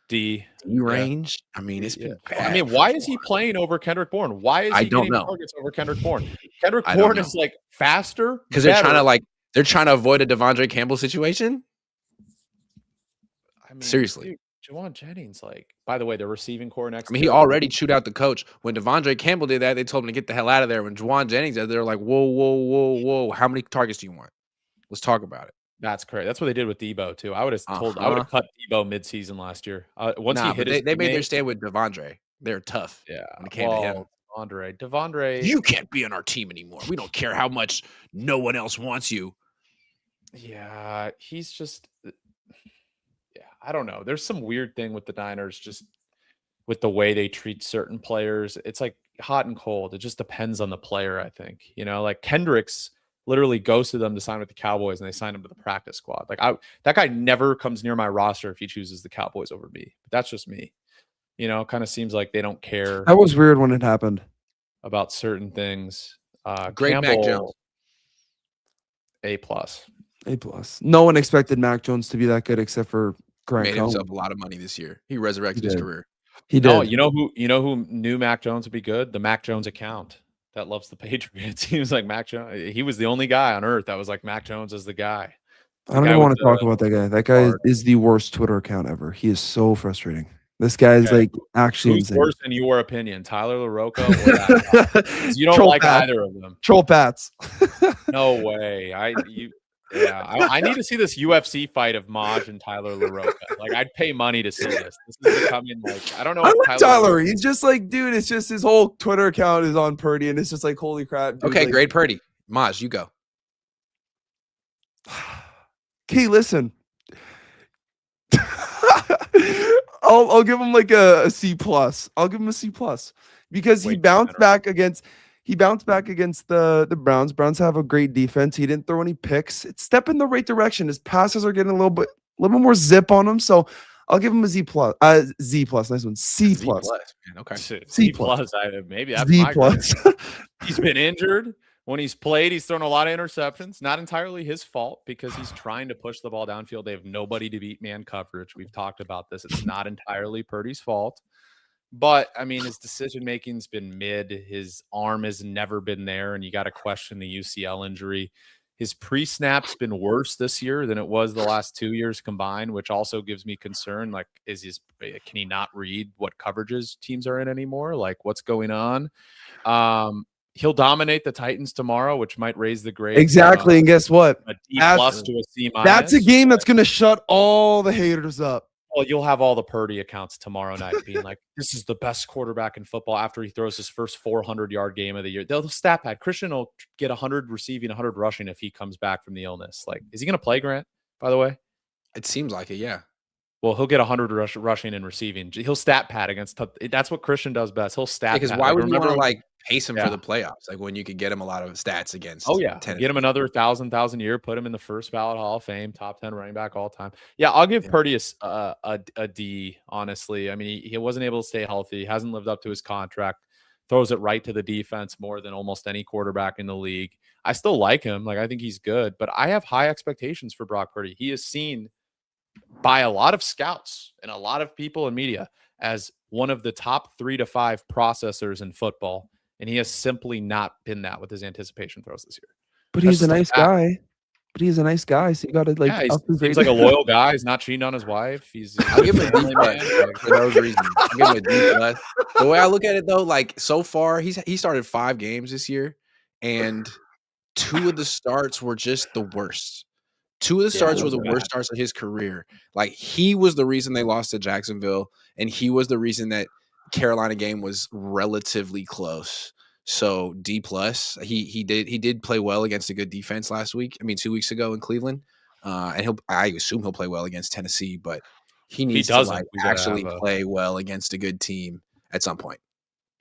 D range. I mean, it's been bad. I mean, why is he playing over Kendrick Bourne? Why is I he don't getting know. targets over Kendrick Bourne? Kendrick I don't Bourne know. is like faster Because they're trying to avoid a Devondre Campbell situation. I mean, Seriously. dude, Juwan Jennings, like, by the way, the receiving core next. I mean, he already chewed out the coach. When Devondre Campbell did that, they told him to get the hell out of there. When Juwan Jennings did, they're like, whoa. How many targets do you want? Let's talk about it. That's correct. That's what they did with Debo too. I would have I would have cut Debo midseason last year. Once he hit they made their stand with Devondre. They're tough. Yeah. When it came to him. Devondre. You can't be on our team anymore. We don't care how much no one else wants you. Yeah, he's just. Yeah, I don't know. There's some weird thing with the Niners, just with the way they treat certain players. It's like hot and cold. It just depends on the player, I think. Like Kendricks literally ghosted them to sign with the Cowboys, and they signed him to the practice squad. Like that guy never comes near my roster if he chooses the Cowboys over me. But that's just me. Kind of seems like they don't care. That was weird when it happened. About certain things. Great Campbell, Mac Jones. A+. A+. No one expected Mac Jones to be that good except for Grant Made Cohn. himself a lot of money this year. He resurrected his career. He did. No, you know who knew Mac Jones would be good? The Mac Jones account that loves the Patriots. He was like Mac Jones. He was the only guy on earth that was like Mac Jones is the guy. I don't even want to talk about that guy. That guy is the worst Twitter account ever. He is so frustrating. This guy is like actually insane. Worse in your opinion, Tyler LaRocca or that? You don't Troll like Pat. either of them. Troll Pats. No way. I need to see this UFC fight of Maj and Tyler LaRocca. Like, I'd pay money to see this. This is becoming like, I don't know. I like Tyler. He's just like, dude, it's just his whole Twitter account is on Purdy, and it's just like, holy crap. Dude, okay, like, great Purdy. Maj, you go. Okay, listen. I'll give him like a C+. I'll give him a C+ because he bounced back against the Browns. Browns have a great defense. He didn't throw any picks. It's step in the right direction. His passes are getting a little bit more zip on him. So I'll give him a Z+. Z+. Nice one. C+. Man, okay. C+. Maybe that's Z+. my grade. He's been injured. When he's played, he's thrown a lot of interceptions. Not entirely his fault because he's trying to push the ball downfield. They have nobody to beat man coverage. We've talked about this. It's not entirely Purdy's fault. But, I mean, his decision-making's been mid. His arm has never been there, and you got to question the UCL injury. His pre-snap's been worse this year than it was the last 2 years combined, which also gives me concern. Like, can he not read what coverages teams are in anymore? Like, what's going on? He'll dominate the Titans tomorrow, which might raise the grade. Exactly, and guess what? A D+ to a C-. That's a game that's going to shut all the haters up. Well, you'll have all the Purdy accounts tomorrow night being like, this is the best quarterback in football after he throws his first 400-yard game of the year. They'll stat pad. Christian will get 100 receiving, 100 rushing if he comes back from the illness. Like, is he going to play, Grant, by the way? It seems like it, yeah. Well, he'll get 100 rushing and receiving. He'll stat pad against – that's what Christian does best. He'll stat pad. Because why would you want to, like, pace him for the playoffs? Like, when you could get him a lot of stats against. Oh, yeah. Get him another 1,000 a year, put him in the first ballot Hall of Fame, top 10 running back all time. Yeah, I'll give Purdy a D, honestly. I mean, he wasn't able to stay healthy. He hasn't lived up to his contract. Throws it right to the defense more than almost any quarterback in the league. I still like him. Like, I think he's good. But I have high expectations for Brock Purdy. He is seen by a lot of scouts and a lot of people in media as one of the top 3 to 5 processors in football. And he has simply not been that with his anticipation throws this year. But he's a nice guy. So you got to like. Yeah, he's like a loyal guy. He's not cheating on his wife. I'll give him a D+ for those reasons. I'll give him a D+. The way I look at it though, like so far, he started 5 games this year, and 2 of the starts were just the worst. 2 of the starts were the worst starts of his career. Like, he was the reason they lost to Jacksonville, and he was the reason that Carolina game was relatively close. So D plus. He did play well against a good defense last week. I mean 2 weeks ago in Cleveland. And I assume he'll play well against Tennessee, but he If he needs to doesn't, like we gotta actually have a play well against a good team at some point.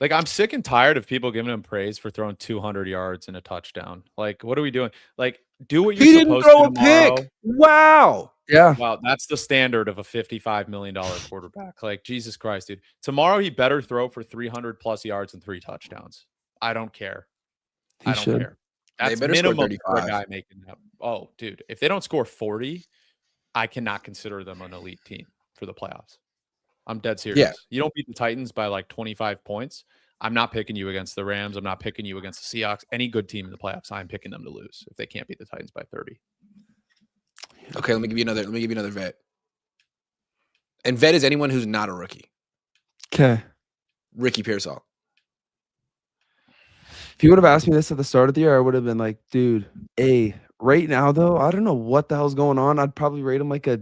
like. I'm sick and tired of people giving him praise for throwing 200 yards and a touchdown. Like, what are we doing? Like, do what you're He didn't supposed throw to a tomorrow. pick. Wow. Yeah. Wow, that's the standard of a $55 million quarterback. Like, Jesus Christ, dude. Tomorrow he better throw for 300 plus yards and 3 touchdowns. I don't care. He I don't should. care. They That's better score minimum for a 35. guy making that. Oh, dude, if they don't score 40, I cannot consider them an elite team for the playoffs. I'm dead serious. Yeah. You don't beat the Titans by like 25 points. I'm not picking you against the Rams. I'm not picking you against the Seahawks. Any good team in the playoffs, I'm picking them to lose if they can't beat the Titans by 30. Okay, let me give you another vet. And vet is anyone who's not a rookie. Okay. Ricky Pearsall. If you would have asked me this at the start of the year, I would have been like, dude, right now though, I don't know what the hell's going on. I'd probably rate him like a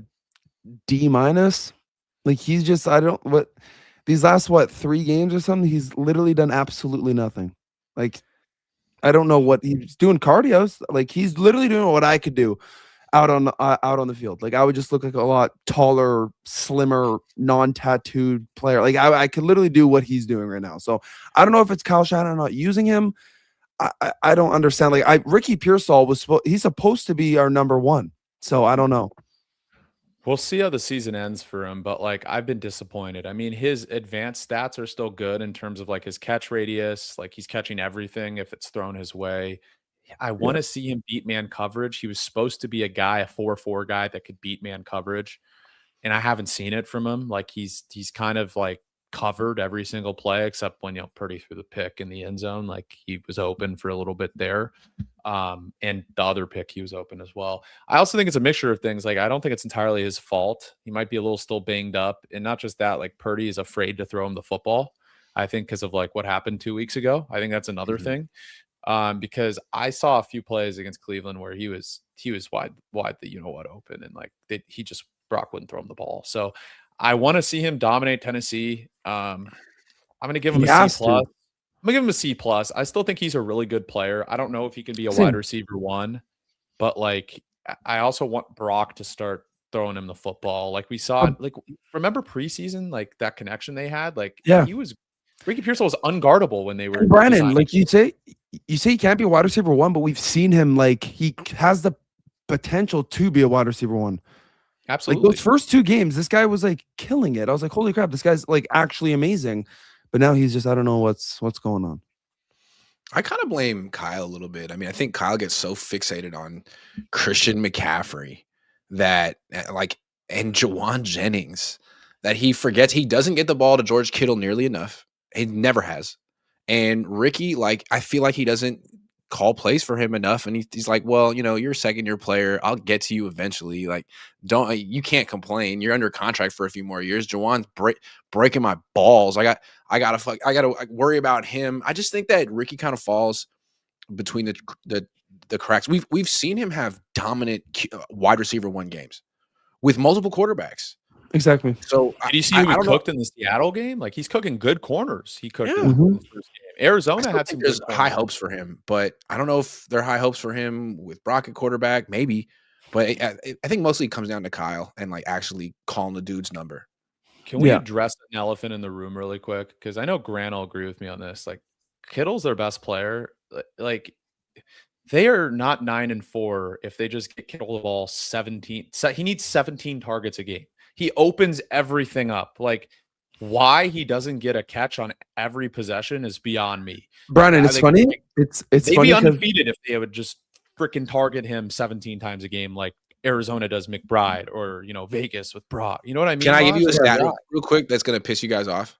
D minus. Like he's just, these last 3 games or something, he's literally done absolutely nothing. Like, I don't know what he's doing cardios. Like he's literally doing what I could do out on the field. Like I would just look like a lot taller, slimmer, non-tattooed player. Like I could literally do what he's doing right now. So I don't know if it's Kyle Shanahan not using him. I don't understand. Like Ricky Pearsall he's supposed to be our number 1. So I don't know. We'll see how the season ends for him, but like I've been disappointed. I mean, his advanced stats are still good in terms of like his catch radius, like he's catching everything if it's thrown his way. I want to see him beat man coverage. He was supposed to be a 4-4 guy that could beat man coverage, and I haven't seen it from him. Like he's kind of like covered every single play except when Purdy threw the pick in the end zone. Like he was open for a little bit there. And the other pick, he was open as well. I also think it's a mixture of things. Like, I don't think it's entirely his fault. He might be a little still banged up. And not just that, like Purdy is afraid to throw him the football. I think because of like what happened 2 weeks ago. I think that's another thing. Because I saw a few plays against Cleveland where he was wide the open, and like Brock wouldn't throw him the ball. So I want to see him dominate Tennessee. I'm going to give him a C+. I'm going to give him a C+. I still think he's a really good player. I don't know if he can be a wide receiver 1, but like I also want Brock to start throwing him the football. Like we saw, like remember preseason, like that connection they had. Like Ricky Pearsall was unguardable when they were. Brandon, like you say he can't be a wide receiver 1, but we've seen him like he has the potential to be a wide receiver 1. Absolutely. Like those first 2 games, this guy was like killing it. I was like, holy crap, this guy's like actually amazing. But now he's just, I don't know what's going on. I kind of blame Kyle a little bit. I mean, I think Kyle gets so fixated on Christian McCaffrey and Jawan Jennings that he forgets he doesn't get the ball to George Kittle nearly enough. He never has. And Ricky, like, I feel like he doesn't call plays for him enough. And he's like, well, you're a second-year player. I'll get to you eventually. Like, you can't complain. You're under contract for a few more years. Jawan's breaking my balls. I gotta worry about him. I just think that Ricky kind of falls between the cracks. We've seen him have dominant wide receiver 1 games with multiple quarterbacks. Exactly. So did you see who he cooked in the Seattle game? Like he's cooking good corners. He cooked in the first game. Arizona had some good high hopes for him, but I don't know if they're high hopes for him with Brock at quarterback, maybe. But I think mostly it comes down to Kyle and like actually calling the dude's number. Can we address an elephant in the room really quick? Because I know Grant will agree with me on this. Like Kittle's their best player. Like they are not 9-4 if they just get Kittle the ball 17. He needs 17 targets a game. He opens everything up. Like why he doesn't get a catch on every possession is beyond me. Brandon, it's funny. It's they'd funny be undefeated if they would just freaking target him 17 times a game, like Arizona does McBride or Vegas with Brock. You know what I mean? Can I give you a stat real quick that's going to piss you guys off?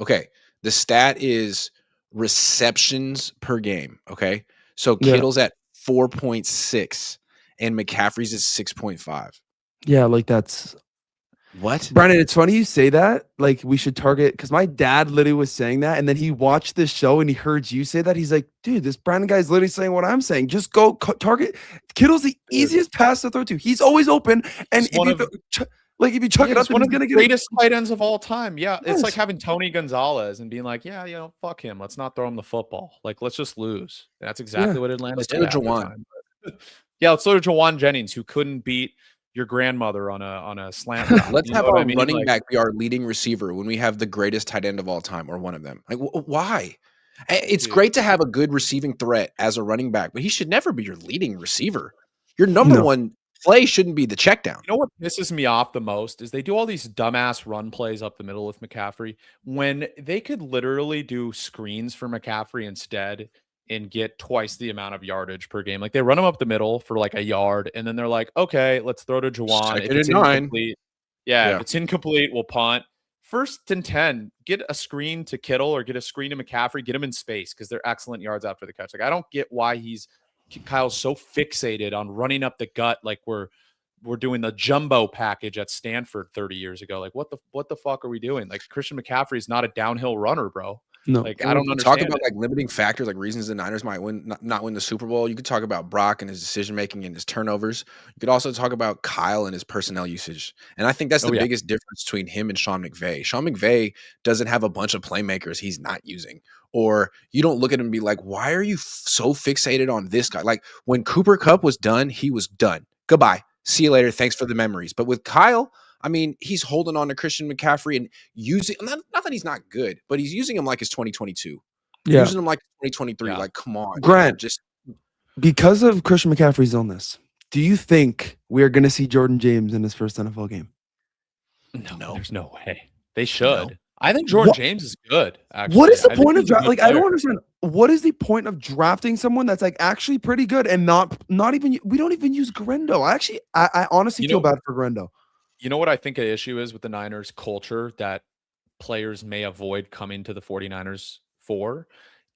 Okay, the stat is receptions per game. Okay, so Kittle's at 4.6 and McCaffrey's at 6.5. Yeah, like that's. What? Brandon, it's funny you say that. Like we should target, because my dad literally was saying that, and then he watched this show and he heard you say that. He's like, dude, this Brandon guy's literally saying what I'm saying. Just go target. Kittle's the easiest pass to throw to. He's always open. And Like if you chuck it up, it's one he's of the gonna get greatest tight ends of all time. Yeah, it's like Yes. having Tony Gonzalez and being like, yeah, fuck him. Let's not throw him the football. Like, let's just lose. That's exactly what Atlanta Let's did throw half the Jawan. time. Yeah, let's throw to Jawan Jennings, who couldn't beat your grandmother on a slant route. Let's You have know what our I mean? running Like, back be our leading receiver when we have the greatest tight end of all time, or one of them. Like, why? It's dude. great to have a good receiving threat as a running back, but he should never be your leading receiver. Your number No. one play shouldn't be the check down. You know what pisses me off the most is they do all these dumbass run plays up the middle with McCaffrey when they could literally do screens for McCaffrey instead and get twice the amount of yardage per game. Like they run him up the middle for like a yard, and then they're like, okay, let's throw to Jawan. If Second it's and 9. incomplete, if Yeah. it's incomplete, we'll punt. 1st and 10, get a screen to Kittle or get a screen to McCaffrey, get him in space because they're excellent yards after the catch. Like I don't get why Kyle's so fixated on running up the gut like we're doing the jumbo package at Stanford 30 years ago. Like what the fuck are we doing? Like Christian McCaffrey is not a downhill runner, bro. No. Like And I when don't you understand. talk about like limiting factors, like reasons the Niners might not win the Super Bowl. You could talk about Brock and his decision making and his turnovers. You could also talk about Kyle and his personnel usage. And I think that's the biggest difference between him and Sean McVay. Sean McVay doesn't have a bunch of playmakers he's not using. Or you don't look at him and be like, why are you so fixated on this guy? Like when Cooper Kupp was done, he was done. Goodbye. See you later. Thanks for the memories. But with Kyle, I mean, he's holding on to Christian McCaffrey and using not that he's not good, but he's using him like it's 2022. Yeah. Using him like 2023. Yeah. Like, come on. Grant, just because of Christian McCaffrey's illness, do you think we are going to see Jordan James in his first NFL game? No, there's no way. They should. No. I think Jordan James is good. Actually, What is the I think point of he's a good like? I don't player. understand. What is the point of drafting someone that's like actually pretty good and not even we don't even use Grendo? I honestly feel bad for Grendo. You know what I think an issue is with the Niners culture that players may avoid coming to the 49ers for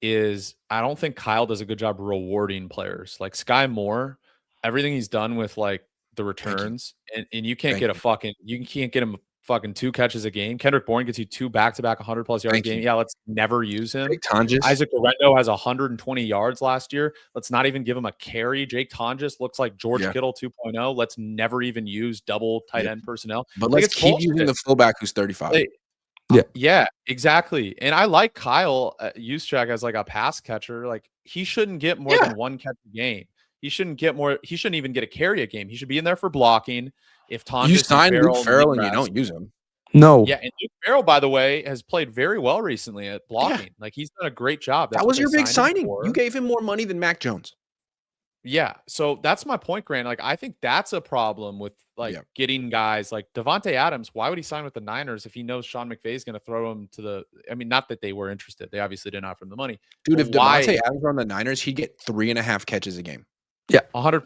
is I don't think Kyle does a good job rewarding players. Like Sky Moore, everything he's done with like the returns and you can't get you can't get him fucking 2 catches a game. Kendrick Bourne gets you 2 back-to-back 100+ yard game. Yeah, let's never use him. Jake Tonjes. Isaac Orendo has 120 yards last year. Let's not even give him a carry. Jake Tonjes looks like George Kittle 2.0. Let's never even use double tight end personnel. But let's keep using the fullback who's 35. Yeah, exactly. And I like Kyle Juszczyk as like a pass catcher. Like he shouldn't get more than 1 catch a game. He shouldn't even get a carry a game. He should be in there for blocking. If Tonjes you sign Luke Farrell and you don't use him. No. Yeah, and Luke Farrell, by the way, has played very well recently at blocking. Yeah. Like he's done a great job. That was your big signing. You gave him more money than Mac Jones. Yeah, so that's my point, Grant. Like I think that's a problem with getting guys like Devontae Adams. Why would he sign with the Niners if he knows Sean McVay is going to throw him to the? I mean, not that they were interested. They obviously didn't offer him the money. Dude, if Devontae Adams were on the Niners, he'd get 3.5 catches a game. Yeah, 100%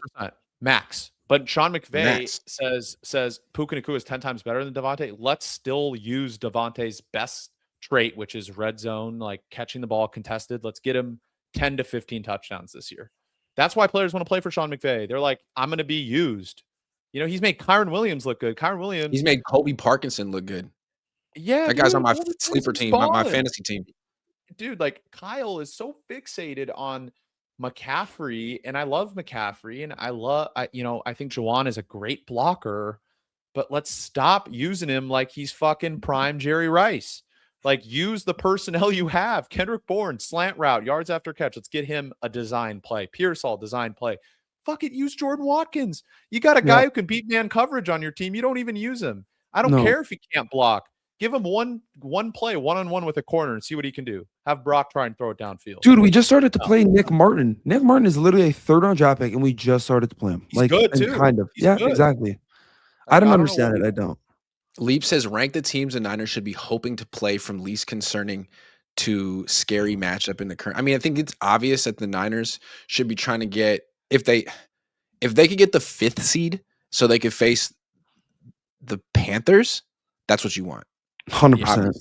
max. But Sean McVay says Puka Nacua is 10 times better than Devontae. Let's still use Devontae's best trait, which is red zone, like catching the ball contested. Let's get him 10 to 15 touchdowns this year. That's why players want to play for Sean McVay. They're like, I'm going to be used. You know, he's made Kyron Williams look good. Kyron Williams. He's made Colby Parkinson look good. Yeah. That guy's on my sleeper team, my fantasy team. Dude, like Kyle is so fixated on McCaffrey, and I love McCaffrey, and I think Jawan is a great blocker, but let's stop using him like he's fucking prime Jerry Rice. Like use the personnel you have. Kendrick Bourne, slant route, yards after catch. Let's get him a design play. Pearsall, design play. Fuck it, use Jordan Watkins. You got a guy who can beat man coverage on your team. You don't even use him. I don't care if he can't block. Give him one play, one-on-one with a corner and see what he can do. Have Brock try and throw it downfield. Dude, we just started to play Nick Martin. Nick Martin is literally a 3rd-round draft pick, and we just started to play him. He's good, too. Kind of. He's good. Like, Exactly. I don't understand it. I don't. Leap says, rank the teams the Niners should be hoping to play from least concerning to scary matchup in the current. I mean, I think it's obvious that the Niners should be trying to get, if they could get the 5th seed so they could face the Panthers, that's what you want. 100%.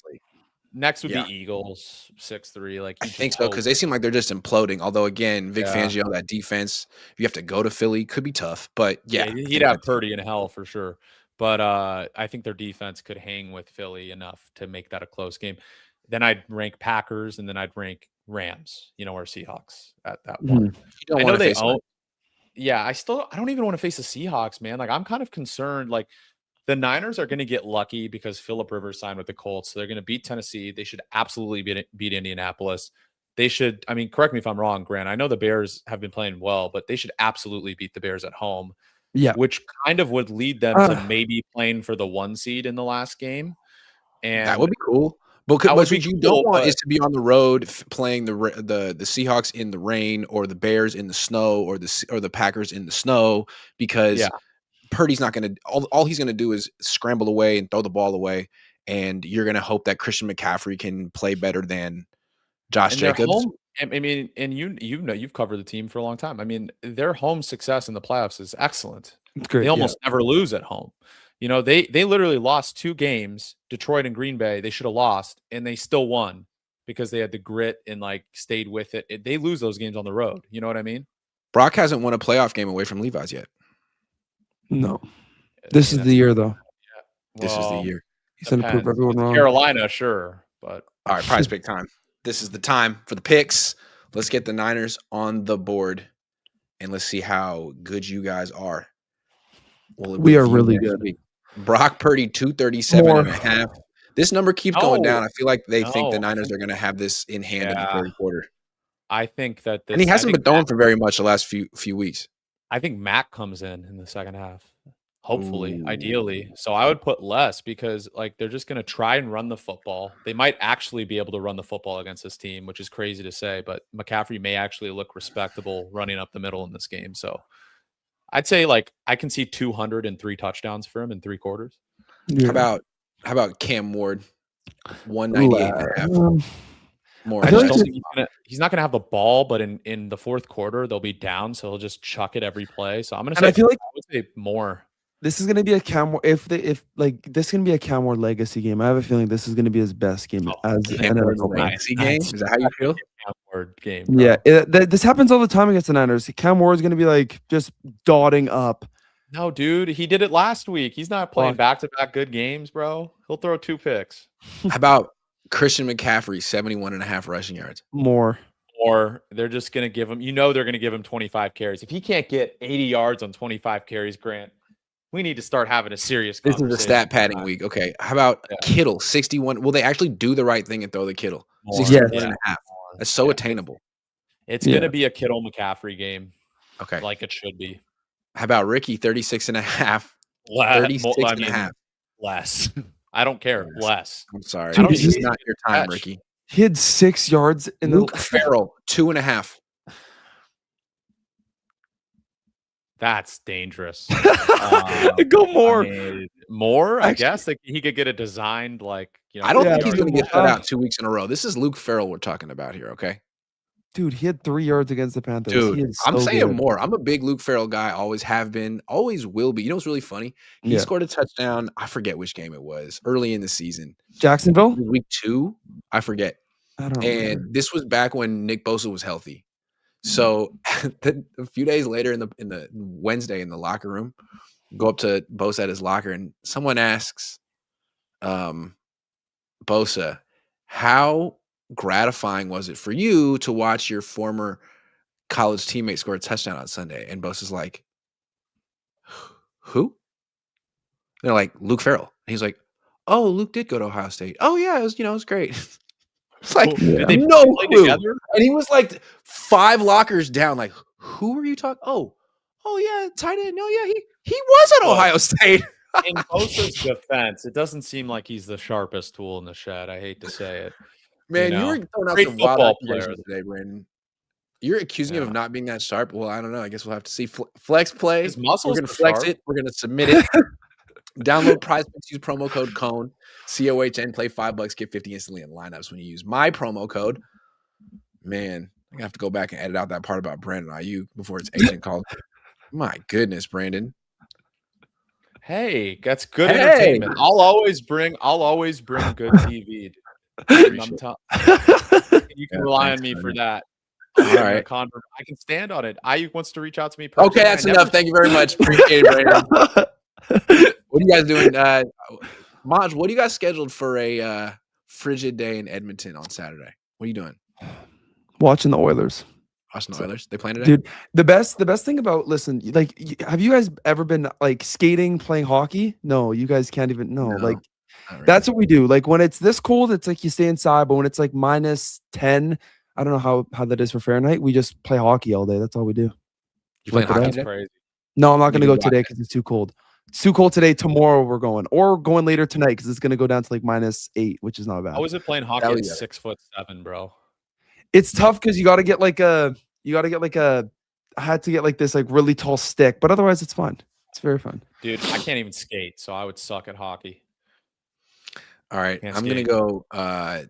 Next would be Eagles, 6-3. Like I think so, because they seem like they're just imploding. Although again, Vic Fangio, that defense, if you have to go to Philly, could be tough. But he'd have Purdy in hell for sure. But I think their defense could hang with Philly enough to make that a close game. Then I'd rank Packers, and then I'd rank Rams, or Seahawks at that one. I know they own. Yeah, I don't even want to face the Seahawks, man. Like I'm kind of concerned. Like The Niners are going to get lucky because Phillip Rivers signed with the Colts. So they're going to beat Tennessee. They should absolutely beat Indianapolis. They should, I mean, correct me if I'm wrong, Grant. I know the Bears have been playing well, but they should absolutely beat the Bears at home. Yeah. Which kind of would lead them to maybe playing for the 1 seed in the last game. And that would be cool. But what you don't want is to be on the road playing the Seahawks in the rain, or the Bears in the snow, or the Packers in the snow, because Purdy's not going to all he's going to do is scramble away and throw the ball away, and you're going to hope that Christian McCaffrey can play better than Josh Jacobs. Home, I mean, and you know you've covered the team for a long time. I mean, their home success in the playoffs is excellent. It's great. They almost never lose at home. You know, they literally lost 2 games, Detroit and Green Bay. They should have lost, and they still won because they had the grit and stayed with it. They lose those games on the road. You know what I mean? Brock hasn't won a playoff game away from Levi's yet. No. This is the year, though. Yeah. This is the year. He's going to prove everyone wrong. Carolina, sure. But all right, prize pick time. This is the time for the picks. Let's get the Niners on the board, and let's see how good you guys are. We are really good. Brock Purdy, 237.5. This number keeps going down. I feel like they think the Niners are going to have this in hand in the third quarter. I think that and he hasn't been throwing for very much the last few weeks. I think Mac comes in the second half. Hopefully, ideally. So I would put less because they're just going to try and run the football. They might actually be able to run the football against this team, which is crazy to say, but McCaffrey may actually look respectable running up the middle in this game. So I'd say I can see 203 touchdowns for him in 3 quarters. Yeah. How about Cam Ward? 198.5. More. I just don't think he's not going to have the ball, but in the fourth quarter they'll be down, so he'll just chuck it every play. So I'm going to say, I would say more. This is going to be a Cam Ward. This is going to be a Cam Ward legacy game. I have a feeling this is going to be his best game as an NFL legacy game. Is that how you feel? Cam Ward game. Bro. Yeah, this happens all the time against the Niners. Cam Ward is going to be just dotting up. No, dude, he did it last week. He's not playing back-to-back good games, bro. He'll throw 2 picks. How about Christian McCaffrey, 71.5 rushing yards? More. Or they're just going to give him, they're going to give him 25 carries. If he can't get 80 yards on 25 carries, Grant, we need to start having a serious conversation. This is a stat padding week. Okay. How about Kittle, 61? Will they actually do the right thing and throw the Kittle? 61.5. That's so attainable. It's going to be a Kittle McCaffrey game. Okay. Like it should be. How about Ricky, 36.5? 36.5. Less. I don't care. Less. I'm sorry. It's not your time, Ricky. He had 6 yards in Luke Farrell, 2.5. That's dangerous. Go more. More? I guess he could get it designed I don't think he's going to get shut out 2 weeks in a row. This is Luke Farrell we're talking about here, okay? Dude, he had 3 yards against the Panthers. Dude, I'm saying more. I'm a big Luke Farrell guy. Always have been. Always will be. You know what's really funny? He scored a touchdown. I forget which game it was. Early in the season. Jacksonville? Week 2? I forget. I don't know. And this was back when Nick Bosa was healthy. So a few days later in the Wednesday in the locker room, go up to Bosa at his locker, and someone asks Bosa, how gratifying was it for you to watch your former college teammate score a touchdown on Sunday? And Bosa's like, who? And they're like, Luke Farrell. And he's like, oh, Luke did go to Ohio State. Oh yeah, it was great. It's like, did they no clue. Together? And he was 5 lockers down. Like, who are you talking? Oh yeah, tight end. No, yeah, he was at Ohio State. In Bosa's defense, it doesn't seem like he's the sharpest tool in the shed. I hate to say it. Man, you were throwing out some wild accusations today, Brandon. You're accusing him of not being that sharp. Well, I don't know. I guess we'll have to see. Flex play. His muscles We're going to flex it. We're going to submit it. Download PrizePicks. Use promo code Cohn, COHN. Play $5. Get 50 instantly in lineups when you use my promo code. Man, I have to go back and edit out that part about Brandon Aiyuk before it's agent called. My goodness, Brandon. Hey, that's good entertainment. I'll always bring good TV. You can rely on me for that. All right. I can stand on it. Aiyuk wants to reach out to me personally. Okay, that's enough. Thank you very much. Appreciate it, Brandon. What are you guys doing? Maj, what do you guys scheduled for a frigid day in Edmonton on Saturday? What are you doing? Watching the Oilers. Austin Oilers. They playing today? Dude, the best thing about have you guys ever been like skating, playing hockey? No, you guys can't even No, like not really. that's what we do. Like when it's this cold, it's like you stay inside, but when it's like -10, I don't know how that is for Fahrenheit. We just play hockey all day. That's all we do. You playing Flip it hockey up. today? Crazy. No, I'm not You gonna can go today watch it. because it's too cold. It's too cold today. Tomorrow we're going, or going later tonight because it's gonna go down to like -8, which is not bad. How is it playing hockey Hell at yeah. 6'7", bro? It's tough because you got to get like a I had to get like this like really tall stick, but otherwise it's fun. It's very fun. Dude, I can't even skate, so I would suck at hockey. All right, Can't I'm gonna skate. go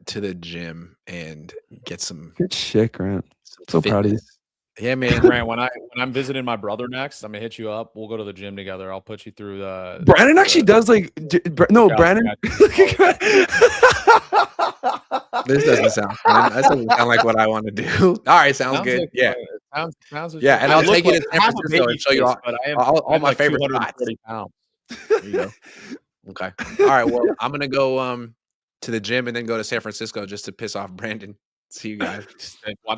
to the gym and get some Good shit, Grant. So proud of you. fitness. Yeah, man. Grant, when I'm visiting my brother next, I'm gonna hit you up. We'll go to the gym together. I'll put you through the. Brandon actually does like no, workout Brandon. This doesn't sound fun. That doesn't sound like what I want to do. All right, sounds good. like Yeah, fun. Sounds yeah, and I I'll look take you like- to I San have a Francisco and baby show you face, but I am all I'm my like favorite spots. 230 pounds. There you go. Okay. All right. Well, I'm gonna go to the gym and then go to San Francisco just to piss off Brandon. See you guys. Watch